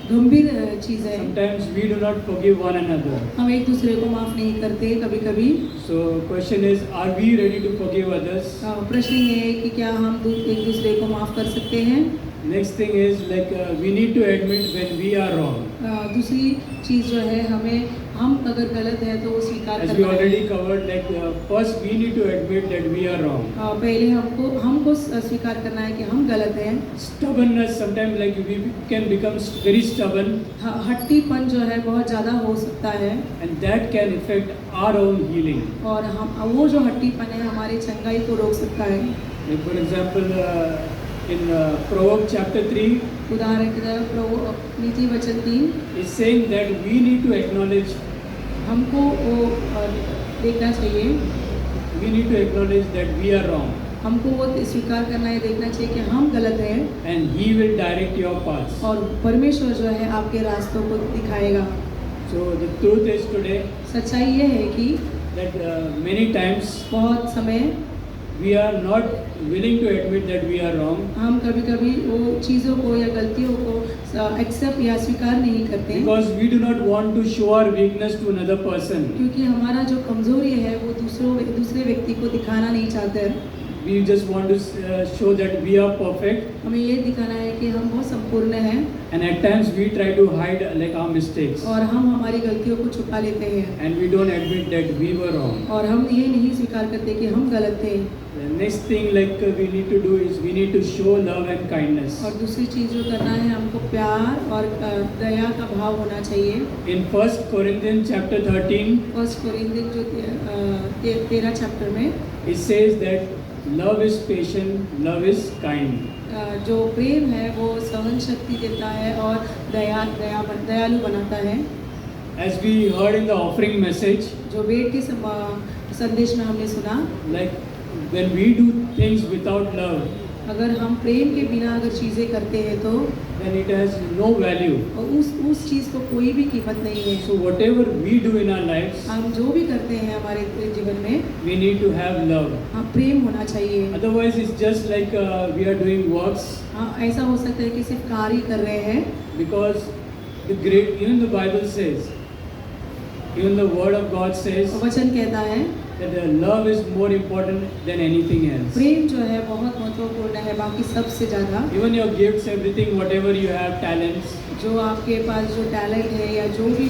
गंभीर चीज़ है। Sometimes we do not forgive one another. हम एक दूसरे को माफ नहीं करते कभी कभी। So question is, are we ready to forgive others? प्रश्न ये है कि क्या हम एक दूसरे को माफ कर सकते हैं? Next thing is like we need to admit when we are wrong. दूसरी चीज़ जो है हम अगर गलत है तो वो स्वीकार As करना we है। already covered, like first we need to admit that we are wrong. पहले हमको स्वीकार करना है कि हम गलत हैं। Stubbornness, sometimes like we can become very stubborn, हट्टीपन जो है बहुत ज़्यादा हो सकता है and that can affect our own healing. और हम वो जो हट्टीपन है हमारी चंगाई को रोक सकता है। Like for example, in Proverbs chapter 3, उदाहरण की तरह नीति वचन 3 is saying that we need to acknowledge, हमको वो देखना चाहिए, we need to acknowledge that we are wrong, हमको वो स्वीकार करना है, देखना चाहिए कि हम गलत हैं and He will direct your paths. और परमेश्वर जो है आपके रास्तों को दिखाएगा। So the truth is today सच्चाई ये है कि that many times बहुत समय we are not willing to admit that we are wrong, हम कभी कभी वो चीज़ों को या गलतियों को एक्सेप्ट या स्वीकार नहीं करते because we do not want to show our weakness to another person. क्योंकि हमारा जो कमजोरी है वो दूसरे व्यक्ति को दिखाना नहीं चाहते। We just want to show that we are perfect, हमें ये दिखाना है कि हम बहुत संपूर्ण हैं and at times we try to hide like our mistakes, और हम हमारी गलतियों को छुपा लेते हैं and we don't admit that we were wrong. और हम ये नहीं स्वीकार करते कि हम गलत थे। The next thing like we need to do is we need to show love and kindness. और दूसरी चीज़ जो करना है हमको प्यार और दया का भाव होना चाहिए। In 1 Corinthians chapter 13, first Corinthian जो 13 चैप्टर में it says that love is patient, love is kind. जो प्रेम है वो सहन शक्ति देता है और दयालु बनाता है। As we heard in the offering message, जो भेंट के संदेश में हमने सुना, like when we do things without love, अगर हम प्रेम के बिना अगर चीज़ें करते हैं तो then it has no value. और उस चीज़ को कोई भी कीमत नहीं है। So whatever we do in our lives, हम जो भी करते हैं हमारे जीवन में we need to have love. हाँ प्रेम होना चाहिए। Otherwise, it's just like we are doing works, हाँ ऐसा हो सकता है कि सिर्फ कार्य कर रहे हैं because even the Bible says, even the Word of God says वचन कहता है that love is more important than anything else. प्रेम जो है बहुत महत्वपूर्ण है बाकी सबसे ज़्यादा। Even your gifts, everything, whatever you have, talents, जो आपके पास जो टैलेंट है या जो भी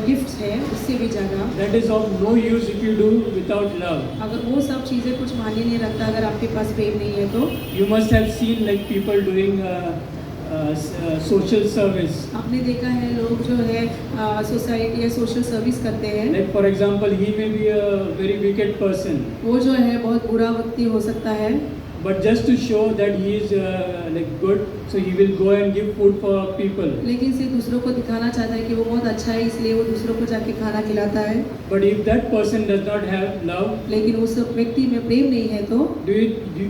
गिफ्ट्स है उससे भी ज़्यादा, that is of no use if you do without love. अगर वो सब चीज़ें कुछ मायने नहीं रखता अगर आपके पास प्रेम नहीं है तो। You must have seen like people doing social service. आपने देखा है लोग जो है सोसाइटी या सोशल सर्विस करते हैं। Like for example, he may be a very wicked person, वो जो है बहुत बुरा व्यक्ति हो सकता है, but just to show that he is like good, so he will go and give food for people. लेकिन सिर्फ दूसरों को दिखाना चाहता है कि वो बहुत अच्छा है इसलिए वो दूसरों को जाके खाना खिलाता है। But if that person does not have love, लेकिन उस व्यक्ति में प्रेम नहीं है तो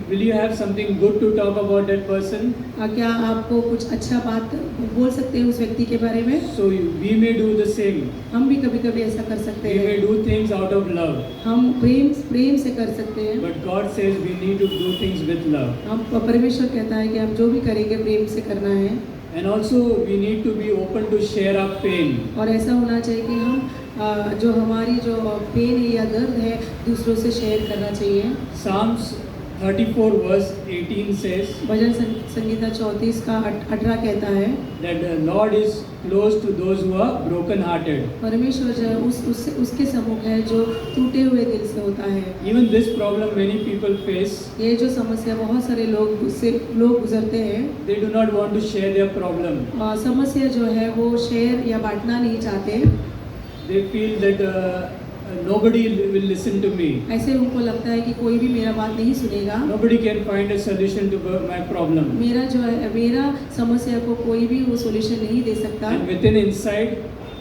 will you have something good to talk about that person? क्या आपको कुछ अच्छा बात बोल सकते हैं उस व्यक्ति के बारे में? So we may do the same. हम भी कभी कभी ऐसा कर सकते We may हैं, do things out of love, हम प्रेम से कर सकते हैं। but God says we need to do things with love. हम परमेश्वर कहता है कि आप जो भी करेंगे प्रेम से करना है। And also we need to be open to share our pain. और ऐसा होना चाहिए कि हम जो हमारी जो पेन है या दर्द है दूसरों से शेयर करना चाहिए। Psalms 34 verse 18 says भजन संगीता 34 का 18 कहता है that the Lord is close to those who are broken hearted. परमेश्वर जो है उसके सम्मुख है जो टूटे हुए दिल से होता है। Even this problem many people face, ये जो समस्या बहुत सारे लोग गुजरते हैं, they do not want to share their problem. समस्या जो है वो शेयर या बांटना नहीं चाहते। They feel that nobody will listen to me. ऐसे उनको लगता है कि कोई भी मेरा बात नहीं सुनेगा, Nobody can find a solution to my problem. मेरा समस्या को कोई भी वो सॉल्यूशन नहीं दे सकता। And within inside,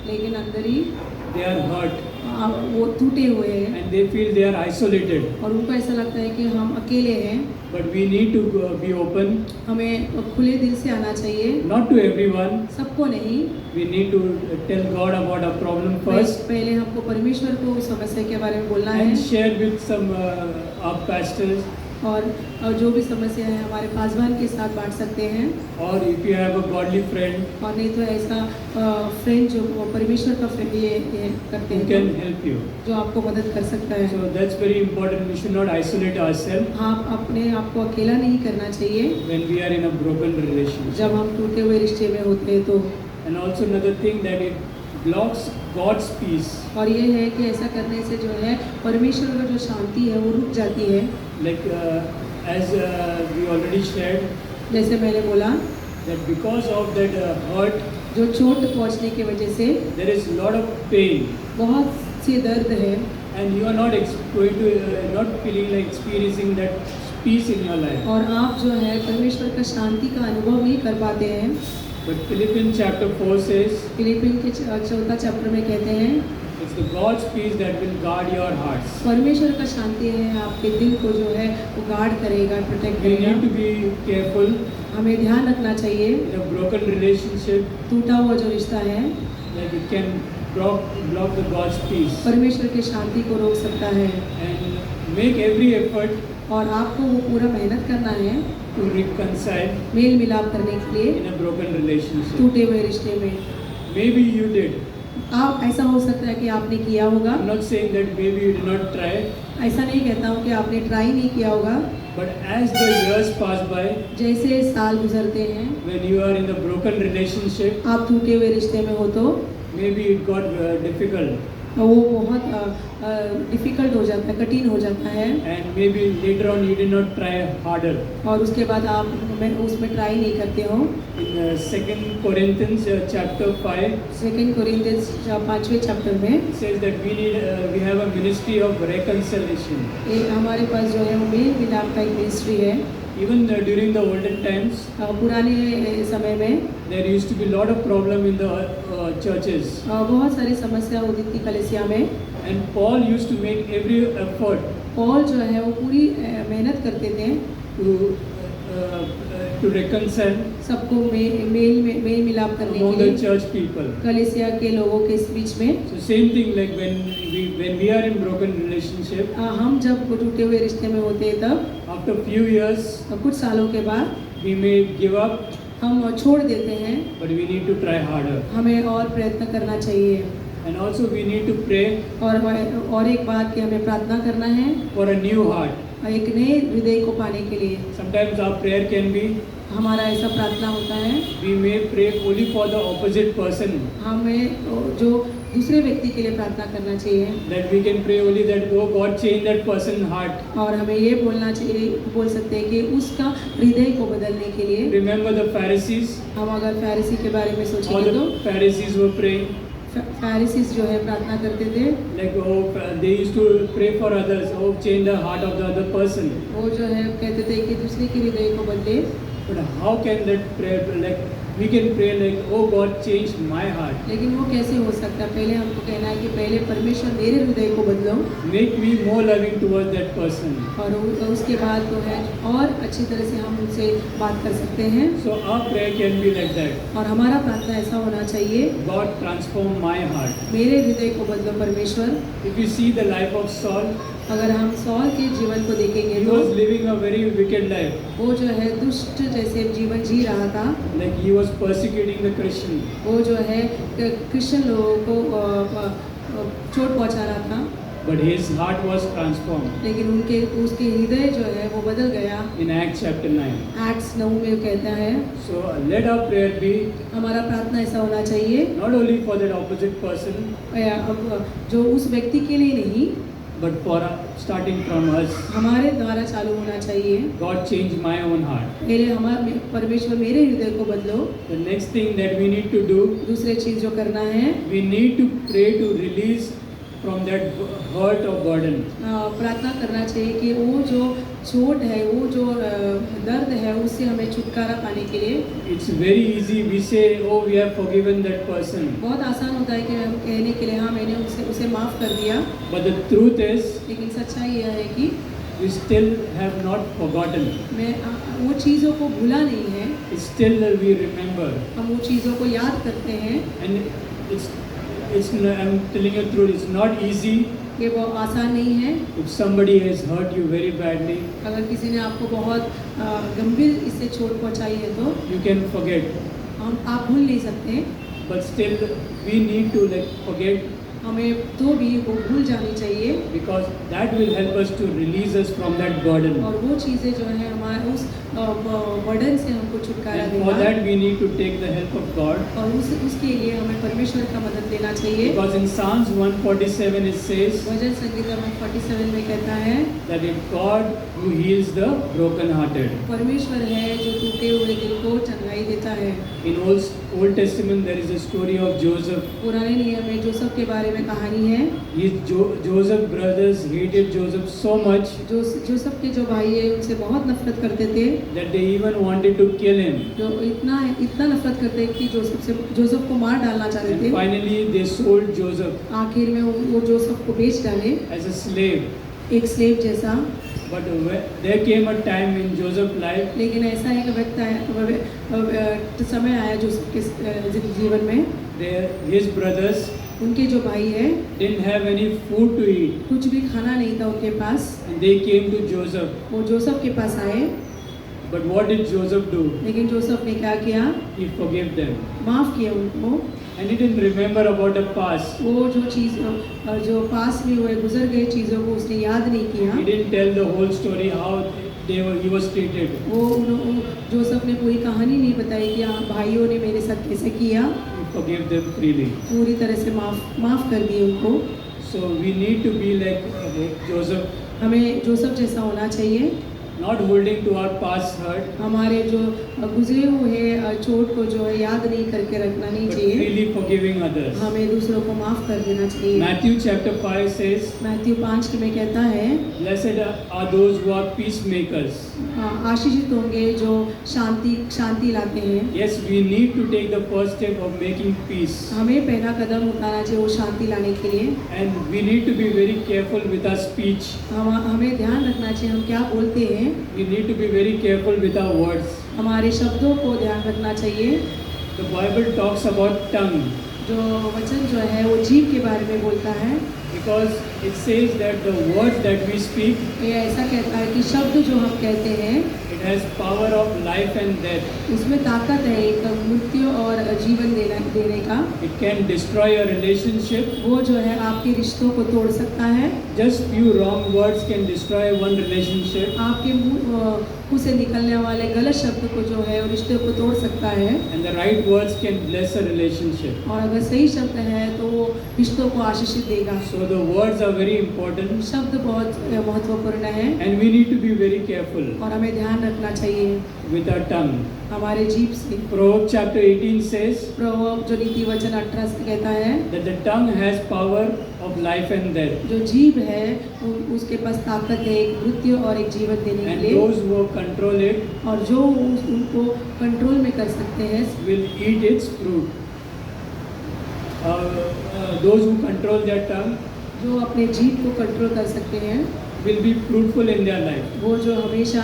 लेकिन अंदर ही they are hurt वो टूटे हुए हैं and they feel they are isolated. और उनको ऐसा लगता है कि हम अकेले हैं। But we need to be open, हमें खुले दिल से आना चाहिए, not to everyone. सबको नहीं। We need to tell God about our problem first पहले हमको परमेश्वर को उस समस्या के बारे में बोलना है and share with some our pastors. और जो भी समस्या है हमारे पासवान के साथ बांट सकते हैं। Or if you have a godly friend और नहीं तो ऐसा फ्रेंड जो परमेश्वर का फ्रेंड ये करते who हैं can help you. जो आपको मदद कर सकता है। So that's very important. We should not isolate ourselves आप अपने आप को अकेला नहीं करना चाहिए when we are in a broken relationship. जब हम टूटे हुए रिश्ते में होते हैं तो। And also another thing that it blocks God's peace. और ये है कि ऐसा करने से जो है परमेश्वर का जो शांति है वो रुक जाती है। Like as we already shared, जैसे मैंने बोला that because of that hurt, जो चोट पहुंचने की वजह से there is a lot of pain, बहुत सी दर्द है and you are not going to not feeling like experiencing that peace in your life. और आप जो है परमेश्वर का शांति का अनुभव नहीं कर पाते हैं। But Philippians chapter 4 says, Philippine के चौथा चैप्टर में कहते हैं it's the God's peace that will guard your hearts. परमेश्वर का शांति है आपके दिल को जो है वो गार्ड करेगा, प्रोटेक्ट We करेगा। need to be careful हमें ध्यान रखना चाहिए in a broken relationship, टूटा हुआ जो रिश्ता है like it can block the God's peace. परमेश्वर की शांति को रोक सकता है। And make every effort और आपको वो पूरा मेहनत करना है to reconcile मेल मिलाप करने के लिए in a broken relationship. टूटे हुए रिश्ते में। Maybe you did. आप ऐसा हो सकता है कि आपने किया होगा, I'm not saying that maybe you did not try, ऐसा नहीं कहता हूँ कि आपने ट्राई नहीं किया होगा। but as the years pass by, जैसे साल गुजरते हैं when you are in the broken relationship, आप टूटे हुए रिश्ते में हो तो maybe it got difficult, वो बहुत डिफ़िकल्ट हो जाता है, कठिन हो जाता है and maybe later on you did not try harder. और उसके बाद आप उसमें ट्राई नहीं करते हो। In 2 Corinthians chapter 5, सेकेंड कोरिन्थियंस 5वें चैप्टर में it says that we have a ministry of reconciliation. हमारे पास जो है वो मेल मिलाप का एक मिनिस्ट्री है। Even during the olden times, पुराने समय में there used to be a lot of problem in the churches, बहुत सारी समस्या होती थी कलीसिया में। and Paul used to make every effort Paul जो है वो पूरी मेहनत करते थे to reconcile सबको मेल मिलाप करने among के the लिए church people. कलीसिया के लोगों के बीच में। So same thing, like when we are in broken relationship, हम जब टूटे हुए रिश्ते में होते हैं तब after few years कुछ सालों के बाद we may give up, हम छोड़ देते हैं। but we need to try harder. हमें और प्रयत्न करना चाहिए And also we need to pray और एक बात कि हमें प्रार्थना करना है for a new heart. एक नए हृदय को पाने के लिए। Sometimes our prayer can be, हमारा ऐसा प्रार्थना होता है we may pray only for the opposite person, हमें जो दूसरे व्यक्ति के लिए प्रार्थना करना चाहिए that we can pray only that, oh God, change that person's heart. और हमें ये बोलना चाहिए, बोल सकते हैं कि उसका हृदय को बदलने के लिए। Remember the Pharisees? हम अगर फैरिसी के बारे में All सोचेंगे तो the Pharisees were praying, Pharisees जो है प्रार्थना करते थे, like, oh, they used to pray for others, oh, change the heart of the other person. वो जो है कहते थे कि दूसरे के हृदय को बदले। But how can that prayer, like, we can pray like, oh God, change my heart. लेकिन वो कैसे हो सकता है? पहले हमको कहना है कि पहले परमेश्वर मेरे हृदय को बदलो Make me more loving towards that person. और उसके बाद जो है और अच्छी तरह से हम उनसे बात कर सकते हैं। So our prayer can be like that. और हमारा प्रार्थना ऐसा होना चाहिए, God, transform my heart. मेरे हृदय को बदलो परमेश्वर। If you see the life of Saul, अगर हम सौल के जीवन को देखेंगे he तो was living a very wicked life. वो जो है दुष्ट जैसे जीवन जी रहा था। Like he was persecuting the Christian. वो जो है क्रिश्चियन लोगों को चोट पहुंचा रहा था, But his heart was transformed. लेकिन उसके हृदय जो है वो बदल गया। In Acts chapter 9. एक्ट्स 9 में कहता है So let our prayer be हमारा प्रार्थना ऐसा होना चाहिए, not only for that opposite person, जो उस व्यक्ति के लिए नहीं, but for starting from us. हमारे द्वारा चालू होना चाहिए। God, change my own heart. पहले हमारे परमेश्वर मेरे हृदय को बदलो। The next thing that we need to do, दूसरी चीज जो करना है, we need to pray to release from that hurt or burden. प्रार्थना करना चाहिए कि वो जो चोट है, वो जो दर्द है, उससे हमें छुटकारा पाने के लिए It's very easy. We say, "Oh, we have forgiven that person." बहुत आसान होता है कि हम कहने के लिए हाँ मैंने उसे माफ़ कर दिया, But the truth is, लेकिन सच्चाई यह है कि we still have not forgotten. मैं वो चीज़ों को भूला नहीं है, Still we remember. हम वो चीज़ों को याद करते हैं। And I'm telling you the truth, it's not easy. ये बहुत आसान नहीं है। If somebody has hurt you very badly, अगर किसी ने आपको बहुत गंभीर इससे चोट पहुंचाई है तो you can forget. आप भूल नहीं सकते, But still, we need to forget, हमें तो भी वो भूल जानी चाहिए, because that will help us to release us from that burden. और वो चीज़ें जो है हमारे उस बर्डन से हमको छुटकारा And for देगा, that we need to take the help of God. और उसके लिए हमें परमेश्वर का मदद लेना चाहिए। Because in Psalms 147 it says भजन संगीता में 47 में कहता है, that it's God who heals the brokenhearted. परमेश्वर है जो टूटे हुए दिल को चंगाई देता है। In Old Testament there is a story of Joseph. पुराने नियम में जोसेफ के बारे में कहानी है। Joseph brothers hated Joseph so much Joseph के जो भाई है उनसे बहुत नफरत करते थे, that they even wanted to kill him. जो इतना नफरत करते कि जोसेफ को मार डालना चाहते And थे। finally they sold Joseph आखिर में वो जोसेफ को बेच डाले as a slave. एक स्लेव जैसा। But there came a time in Joseph's life लेकिन ऐसा एक समय आया जोसेफ के जीवन में, his brothers उनके जो भाई है didn't have any food to eat. कुछ भी खाना नहीं था उनके पास। And they came to Joseph. वो जोसेफ के पास आए, But what did Joseph do? लेकिन जोसेफ ने क्या किया? He forgave them. माफ़ किया उनको। And he didn't remember about the past. वो जो पास में हुए गुजर गए चीज़ों को उसने याद नहीं किया। He didn't tell the whole story how he was treated. Joseph ने पूरी कहानी नहीं बताई कि हाँ भाइयों ने मेरे साथ कैसे किया। He forgave them freely. पूरी तरह से माफ़ कर दिए उनको। So we need to be like Joseph, हमें जोसेफ जैसा होना चाहिए, not holding to our past hurt, हमारे जो गुजरे हुए चोट को जो है याद नहीं करके रखना नहीं but चाहिए, freely forgiving others. हमें दूसरों को माफ़ कर देना चाहिए। Matthew chapter 5 says, मैथ्यू 5 में कहता है, "Blessed are those who are peacemakers." आशीषित होंगे जो शांति लाते हैं। Yes, we need to take the first step of making peace. हमें पहला कदम उठाना चाहिए वो शांति लाने के लिए। And we need to be very careful with our speech. हमें ध्यान रखना चाहिए हम क्या बोलते हैं। We need to be very careful with our words. हमारे शब्दों को ध्यान रखना चाहिए। The Bible talks about tongue जो वचन जो है वो जीभ के बारे में बोलता है, because it says that the words that we speak, ये ऐसा कहता है कि शब्द जो हम कहते हैं it has power of life and death. उसमें ताकत है एक मृत्यु और जीवन देने का। It can destroy a relationship. वो जो है आपके रिश्तों को तोड़ सकता है। Just few wrong words can destroy one relationship. आपके मुंह से निकलने वाले गलत शब्द को जो है वो रिश्ते को तोड़ सकता है, And the right words can bless a relationship. और अगर सही शब्द है तो वो रिश्तों को आशीषित देगा। So the words are very important, शब्द बहुत महत्वपूर्ण है and we need to be very careful और हमें ध्यान रखना चाहिए with our tongue. हमारे जीभ से। Proverbs chapter 18 says प्रभु जो नीति वचन 18 से कहता है, that the tongue has power of life and death. जो जीभ है उसके पास ताकत है एक मृत्यु और एक जीवन देने के And लिए, those who control it और जो उनको कंट्रोल में कर सकते हैं will eat its fruit. Those who control their tongue जो अपने जीभ को कंट्रोल कर सकते हैं will be fruitful in their life. वो जो हमेशा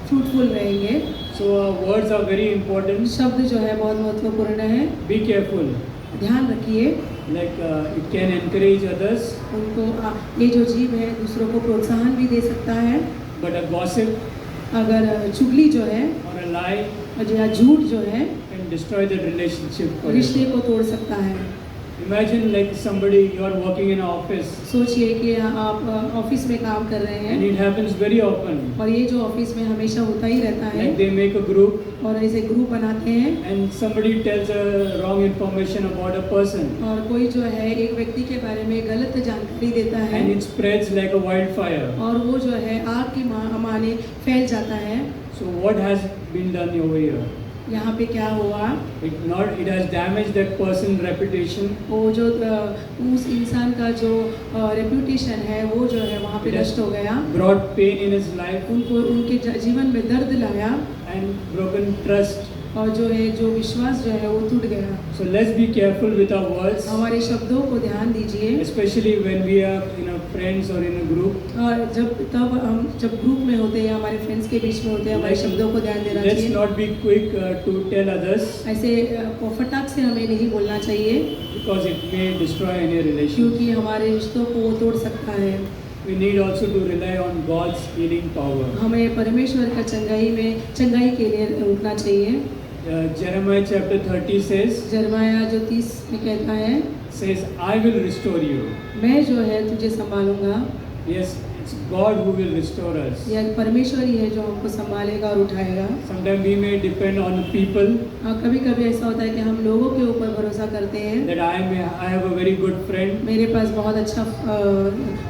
फ्रूटफुल रहेंगे। So words are very important. शब्द जो है बहुत महत्वपूर्ण है, Be careful. ध्यान रखिए। Like it can encourage others, उनको ये जो जीभ है दूसरों को प्रोत्साहन भी दे सकता है, but a gossip अगर चुगली जो है or a lie और या झूठ जो है can destroy the relationship रिश्ते forever. को तोड़ सकता है। Imagine like somebody, you are working in an office सोचिए कि आप ऑफिस में काम कर रहे and हैं it happens very often. और ये जो ऑफिस में हमेशा होता ही रहता है, Like they make a group और ऐसे ग्रुप बनाते हैं and somebody tells a wrong information about a person और कोई जो है एक व्यक्ति के बारे में गलत जानकारी देता है and it spreads like a wildfire. और वो जो है आग की माने फैल जाता है। So what has been done over here? यहाँ पे क्या हुआ, It has damaged that person's reputation. वो जो उस इंसान का जो रेप्यूटेशन है वो जो है वहाँ पे It has नष्ट हो गया, brought pain in his life उनको उनके जीवन में दर्द लाया, and broken trust. और जो है जो विश्वास जो है वो टूट गया। So let's be careful with our words, हमारे शब्दों को ध्यान दीजिए, especially when we are in a friends or in a group. और जब ग्रुप में होते हैं, हमारे फ्रेंड्स के बीच में होते हैं, हमारे शब्दों को ध्यान देना Let's चाहिए। not be quick to tell others, ऐसे फटाक से हमें नहीं बोलना चाहिए, because it may destroy any relation. क्योंकि हमारे रिश्तों को वो तोड़ सकता है। We need also to rely on God's healing power. हमें परमेश्वर का चंगाई के लिए रुकना चाहिए। Jeremiah chapter 30 यिर्मयाह जो 30 में कहता है, says, I will restore you. मैं जो है तुझे संभालूंगा। Yes, it's God who will restore us. यह परमेश्वर ही है जो हमको संभालेगा और उठाएगा। Sometimes we may depend on people, कभी कभी ऐसा होता है कि हम लोगों के ऊपर भरोसा करते हैं, that I have a very good friend, मेरे पास बहुत अच्छा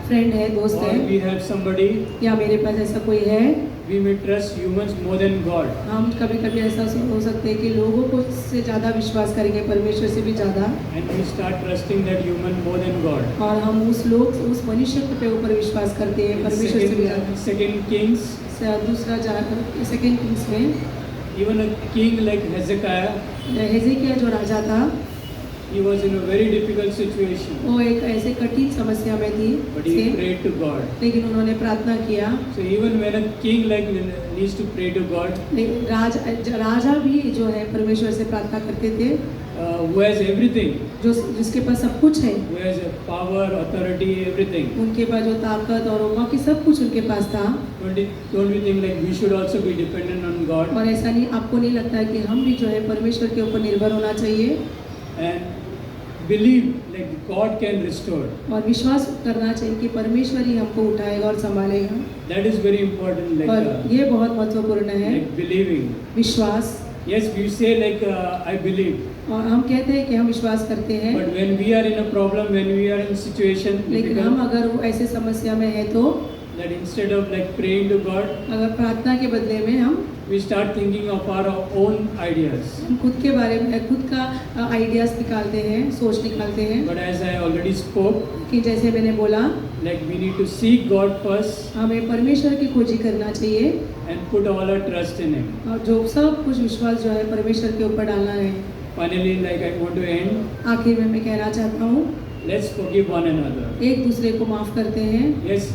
फ्रेंड है, दोस्त or है, we have somebody. या मेरे पास ऐसा कोई है। We may trust humans more than God. हम कभी कभी ऐसा हो सकते हैं कि लोगों को से ज़्यादा विश्वास करेंगे, परमेश्वर से भी ज़्यादा, And we start trusting that human more than God. और हम उस मनुष्य के ऊपर विश्वास करते हैं परमेश्वर से भी ज़्यादा। Second Kings, दूसरा सेकेंड किंग्स में even a king like Hezekiah, हिजकिय्याह जो राजा था, he was in a very difficult situation, वो एक ऐसे कठिन समस्या में थी, but he prayed to God. लेकिन उन्होंने प्रार्थना किया। So even when a king like needs to pray to God, राजा भी जो है परमेश्वर से प्रार्थना करते थे, who has everything, जिसके पास सब कुछ है, who has power, authority, everything. उनके पास जो ताकत और बाकी सब कुछ उनके पास था। Don't we think like we should also be dependent on God और ऐसा नहीं, आपको नहीं लगता है कि हम भी जो है परमेश्वर के ऊपर निर्भर होना चाहिए and believe like God can restore? और विश्वास करना चाहिए कि परमेश्वर ही हमको उठाएगा और संभालेगा। That is very important, like, और ये बहुत महत्वपूर्ण है, like believing. विश्वास। Yes, we say like I believe, और हम कहते हैं कि हम विश्वास करते हैं, but when we are in a problem, when we are in situation, लेकिन हम अगर वो ऐसे समस्या में है तो that instead of like praying to God, अगर प्रार्थना के बदले में हम we start thinking of our own ideas. खुद के बारे में खुद का आइडियाज निकालते हैं, सोच निकालते हैं। But as I already spoke, कि जैसे मैंने बोला, like we need to seek God first हमें परमेश्वर की खोजी करना चाहिए and put all our trust in Him. और जो सब कुछ विश्वास जो है परमेश्वर के ऊपर डालना है। Finally, like I want to end, आखिर में मैं कहना चाहता हूँ, let's forgive one another. एक दूसरे को माफ करते हैं। Yes,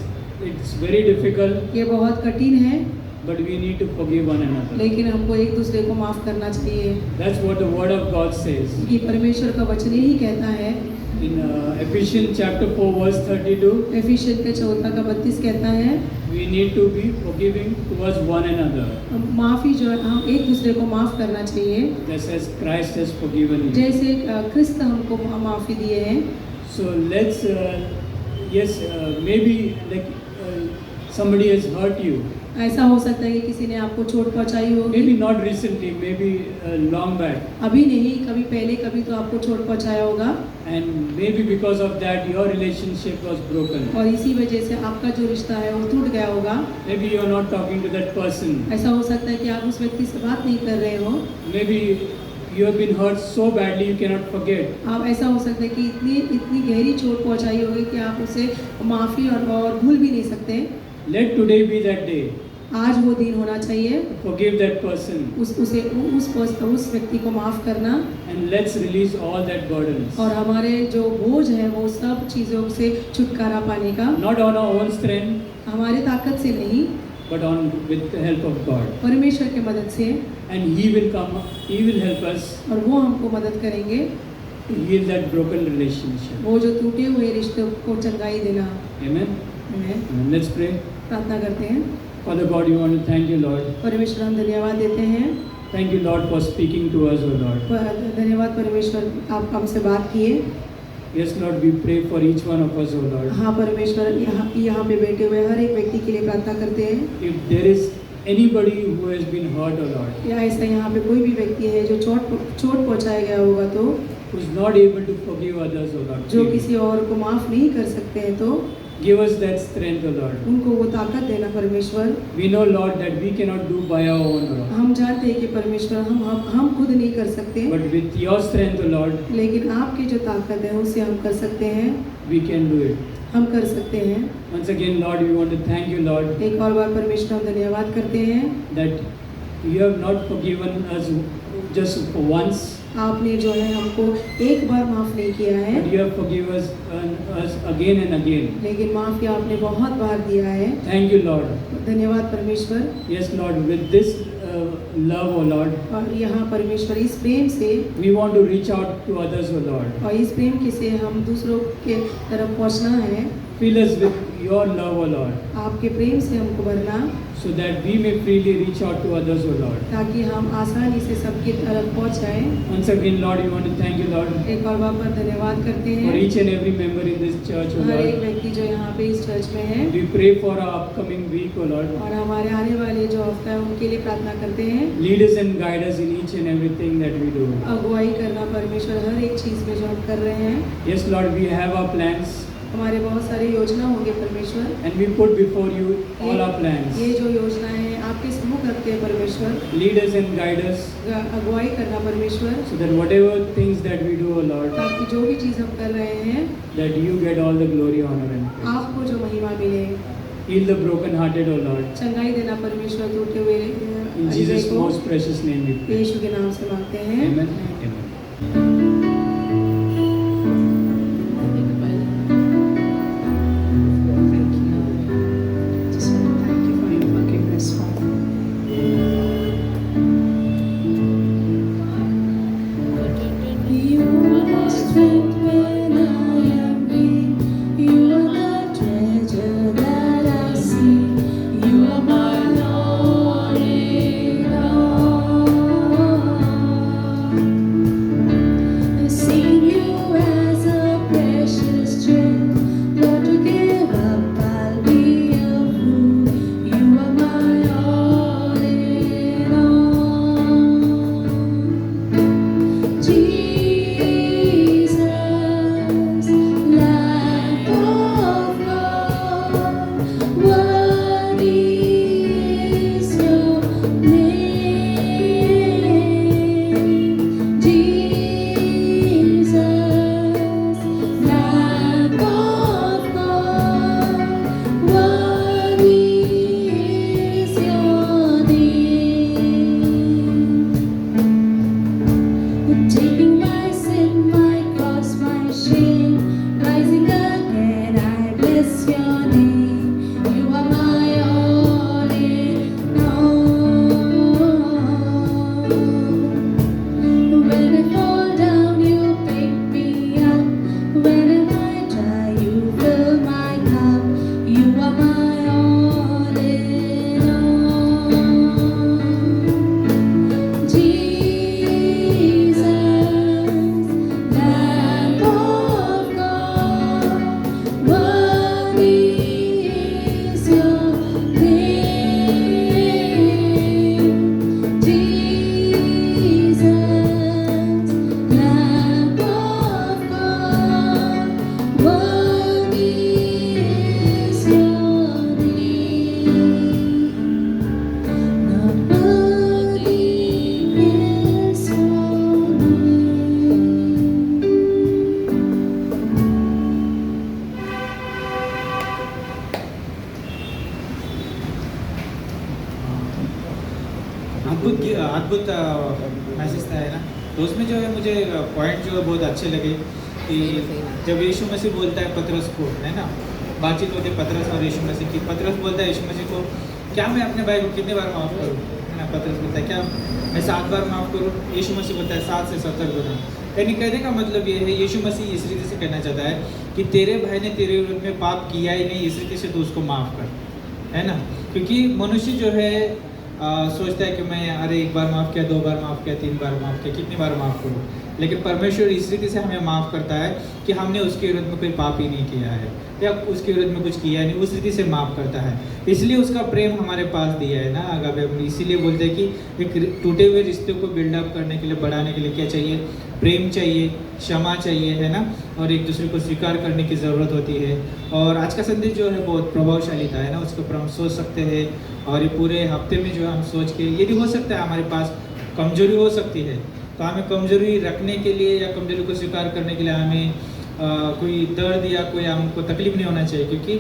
it's very difficult, ये बहुत कठिन है, but we need to forgive one another. लेकिन हमको एक दूसरे को माफ करना चाहिए। That's what the Word of God says. कि परमेश्वर का वचन यही कहता है। In Ephesians chapter 4 verse 32, efficiency के 4:32 कहता है, we need to be forgiving towards one another, माफी जो है हम एक दूसरे को माफ करना चाहिए, just as Christ has forgiven you. जैसे क्रिस्त हमको माफी दिए हैं। So let's, maybe like somebody has hurt you. ऐसा हो सकता है कि किसी ने आपको चोट पहुंचाई होगी, Maybe not recently, maybe long back. अभी नहीं, कभी पहले कभी तो आपको चोट पहुंचाया होगा, And maybe because of that your relationship was broken. और इसी वजह से आपका जो रिश्ता है वो टूट गया होगा। Maybe you are not talking to that person. ऐसा हो सकता है कि आप उस व्यक्ति से बात नहीं कर रहे हो। Maybe you have been hurt so badly you cannot forget. आप ऐसा हो सकता है कि इतनी गहरी चोट पहुंचाई होगी कि आप उसे माफ़ी और भूल भी नहीं सकते। Let today be that day. आज वो दिन होना चाहिए, Forgive that person. उस व्यक्ति को माफ़ करना, And let's release all that burdens. और हमारे जो बोझ है वो सब चीज़ों से छुटकारा पाने का, Not on our own strength, हमारे ताकत से नहीं, but with the help of God. परमेश्वर के मदद से, And He will come, He will help us और वो हमको मदद करेंगे to heal that broken relationship. वो जो टूटे हुए रिश्तों को चंगाई देना। Amen. हमें And let's pray. प्रार्थना करते हैं। Father God, we want to thank you, Lord. परमेश्वर हम धन्यवाद देते हैं। Thank you, Lord, for speaking to us, O Lord. धन्यवाद परमेश्वर, आप हमसे बात किए। Yes, Lord, we pray for each one of us, O Lord. हाँ परमेश्वर, यहाँ पे बैठे हुए हर एक व्यक्ति के लिए प्रार्थना करते हैं। If there is anybody who has been hurt, O Lord, या ऐसा यहाँ पे कोई भी व्यक्ति है जो चोट पहुँचाया गया होगा, तो who is not able to forgive others, O Lord, जो please. किसी और को माफ़ नहीं कर सकते हैं, तो Give us that strength, O Lord. उनको वो ताकत देना परमेश्वर। We know, Lord, that we cannot do by our own, Lord. हम जानते हैं कि परमेश्वर हम खुद नहीं कर सकते, But with your strength, O Lord, लेकिन आपकी जो ताकत है उससे हम कर सकते हैं, we can do it. हम कर सकते हैं। Once again, Lord, we want to thank you, Lord, एक और बार परमेश्वर हम धन्यवाद करते हैं that you have not forgiven us just for once, आपने जो है हमको एक बार माफ नहीं किया है, but you have forgiven us again and again. लेकिन माफी आपने बहुत बार दिया है। Thank you, Lord. धन्यवाद परमेश्वर। Yes, Lord, with this love, O Lord, और यहाँ परमेश्वर इस प्रेम से we want to reach out to others, O Lord. और इस प्रेम के से हम दूसरों के तरफ पहुँचना है। Fill us with your love, O Lord, आपके प्रेम से हमको भरना, so that we may freely reach out to others, O Lord. ताकि हम आसानी से सबकी तरफ पहुँच जाएं। Once again, Lord, we want to thank you, Lord, एक और बार पर धन्यवाद करते for हैं each and every member in this church, O हर एक Lord. व्यक्ति जो यहाँ पे इस चर्च में है, We pray for our upcoming week, O Lord. और हमारे आने वाले जो हफ्ता है उनके लिए प्रार्थना करते हैं। Lead us and guide us in each and everything that we do. अगुवाई करना परमेश्वर हर एक चीज़ में जो हम कर रहे हैं। Yes, Lord, we have our plans, हमारे बहुत सारे योजना होंगे परमेश्वर, and we put before you all our plans. ये जो योजनाएं हैं आपके सम्मुख रखते हैं परमेश्वर। Lead us and guide us, अगुवाई करना परमेश्वर, so that whatever things that we do, O Lord, ताकि जो भी चीज़ हम कर रहे हैं that you get all the glory, honor, and praise. आपको जो महिमा मिले। Heal the broken-hearted, O Lord. चंगाई देना परमेश्वर टूटे हुए In हृदय Jesus' को most precious name we pray. यीशु के नाम से मांगते हैं। Amen. Amen. Just want to thank you for your forgiveness, Father. You are the strength when I am weak. You are the treasure that I see. You are my all in all. I see you as a precious gem. Lord, to give up, I'll be a fool. You are my all in all. Jesus, Lamb of God, worthy is your name. Jesus, Lamb of God, worthy is your name. Taking my sin, my cross, my shame, rising again, I bless your name. You are my all in all. When I fall down, you pick me up. Whenever I try, you fill my cup. You are my all in all. Jesus, Lamb of God, worthy is your name. Jesus, Lamb of God, worthy is your name. Not worthy is your अद्भुत मैसेज था, है ना। तो उसमें जो है मुझे पॉइंट जो है बहुत अच्छे लगे कि जब यीशु मसीह बोलता है पतरस को, है ना, बातचीत होती है पतरस और यीशु मसीह की। पतरस बोलता है यीशु मसीह को, क्या मैं अपने भाई को कितने बार माफ़ करूँ, है ना। पतरस बोलता है क्या मैं 7 बार माफ़ करूँ। यीशु मसीह बोलता है 7 से 70 गुना। यानी कहने का मतलब ये है, यीशु मसीह इस रीति से कहना चाहता है कि तेरे भाई ने तेरे विरुद्ध में पाप किया ही नहीं, इस रीति से तू उसको माफ़ कर, है ना। क्योंकि मनुष्य जो है सोचता है कि मैं अरे 1 बार माफ़ किया, 2 बार माफ़ किया, 3 बार माफ़ किया, कितनी बार माफ़ करूँ। लेकिन परमेश्वर इस रीति से हमें माफ़ करता है कि हमने उसके विरुद्ध में कोई पाप ही नहीं किया है या उसके विरुद्ध में कुछ किया नहीं, उस रीति से माफ़ करता है। इसलिए उसका प्रेम हमारे पास दिया है ना। अगर हम इसीलिए बोलते हैं कि एक टूटे हुए रिश्ते को बिल्डअप करने के लिए, बढ़ाने के लिए क्या चाहिए? प्रेम चाहिए, क्षमा चाहिए, है ना, और एक दूसरे को स्वीकार करने की ज़रूरत होती है। और आज का संदेश जो है बहुत प्रभावशाली था, है ना, उसके ऊपर हम सोच सकते हैं। और ये पूरे हफ्ते में जो हम सोच के, ये भी हो सकता है हमारे पास कमजोरी हो सकती है, तो हमें कमजोरी रखने के लिए या कमजोरी को स्वीकार करने के लिए हमें कोई दर्द या कोई हमको तकलीफ नहीं होना चाहिए, क्योंकि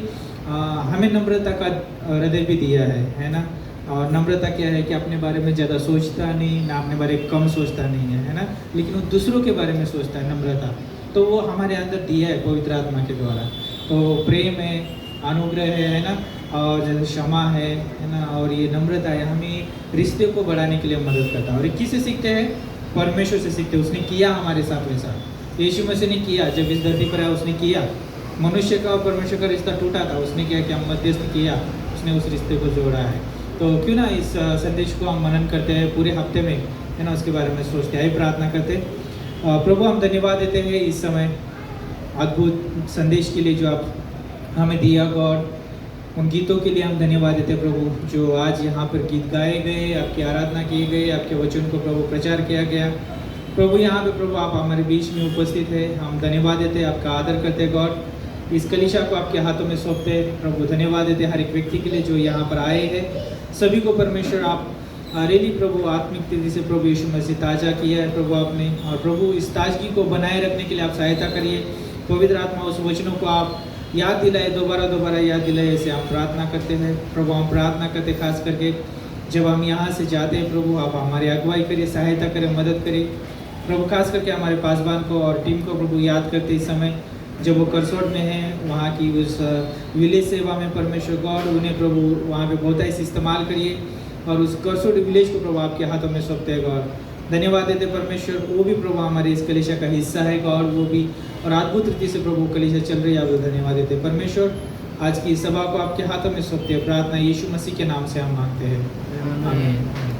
हमें नम्रता का हृदय भी दिया है ना। और नम्रता क्या है कि अपने बारे में ज़्यादा सोचता नहीं, ना अपने बारे में कम सोचता नहीं है ना, लेकिन वो दूसरों के बारे में सोचता है, नम्रता। तो वो हमारे अंदर दिया है पवित्र आत्मा के द्वारा। तो प्रेम है, अनुग्रह है ना, और जैसे क्षमा है ना, और ये नम्रता है, हमें रिश्ते को बढ़ाने के लिए मदद करता है। और ये किससे सीखते हैं? परमेश्वर से सीखते हैं। उसने किया हमारे साथ वैसा, यीशु मसीह ने किया, जब इस धरती पर आया उसने किया। मनुष्य का और परमेश्वर का रिश्ता टूटा था, उसने क्या किया? मध्यस्थ किया, उसने उस रिश्ते को जोड़ा है। तो क्यों ना इस संदेश को हम मनन करते हैं पूरे हफ्ते में, है ना, उसके बारे में सोचते हैं, प्रार्थना करते हैं। प्रभु हम धन्यवाद देते हैं इस समय अद्भुत संदेश के लिए जो आप हमें दिया गॉड। उन गीतों के लिए हम धन्यवाद देते हैं प्रभु, जो आज यहाँ पर गीत गाए गए, आपकी आराधना की गई, आपके वचन को प्रभु प्रचार किया गया। प्रभु यहाँ पे प्रभु आप हमारे बीच में उपस्थित है, हम धन्यवाद देते हैं, आपका आदर करते हैं गॉड। इस कलीसिया को आपके हाथों में सौंपते हैं प्रभु। धन्यवाद देते हैं हर एक व्यक्ति के लिए जो यहाँ पर आए हैं, सभी को परमेश्वर आप रेली प्रभु आत्मिक तेजी से प्रभु यीशु मसीह ताज़ा किया है प्रभु आपने, और प्रभु इस ताजगी को बनाए रखने के लिए आप सहायता करिए। पवित्र आत्मा उस वचनों को आप याद दिलाए, दोबारा याद दिलाए, ऐसे हम प्रार्थना करते हैं प्रभु। हम प्रार्थना करते खास करके जब हम यहाँ से जाते हैं प्रभु, आप हमारी अगुवाई करिए, सहायता करें, मदद करें प्रभु। खास करके हमारे पासवान को और टीम को प्रभु याद करते इस समय जब वो करसोट में हैं, वहाँ की उस विलेज सेवा में परमेश्वर गॉड उन्हें प्रभु वहाँ पे बहुत ही इस्तेमाल करिए, और उस करसोट विलेज को प्रभु आपके हाथों में सौंपते हैं गॉड। धन्यवाद देते परमेश्वर, वो भी प्रभु हमारे इस कलीसिया का हिस्सा है गॉड, वो भी, और अद्भुत रीति से प्रभु कलीसिया चल रही है, आप धन्यवाद देते परमेश्वर। आज की सभा को आपके हाथों में सौंपते हैं, प्रार्थना यीशु मसीह के नाम से हम मांगते हैं, आमीन।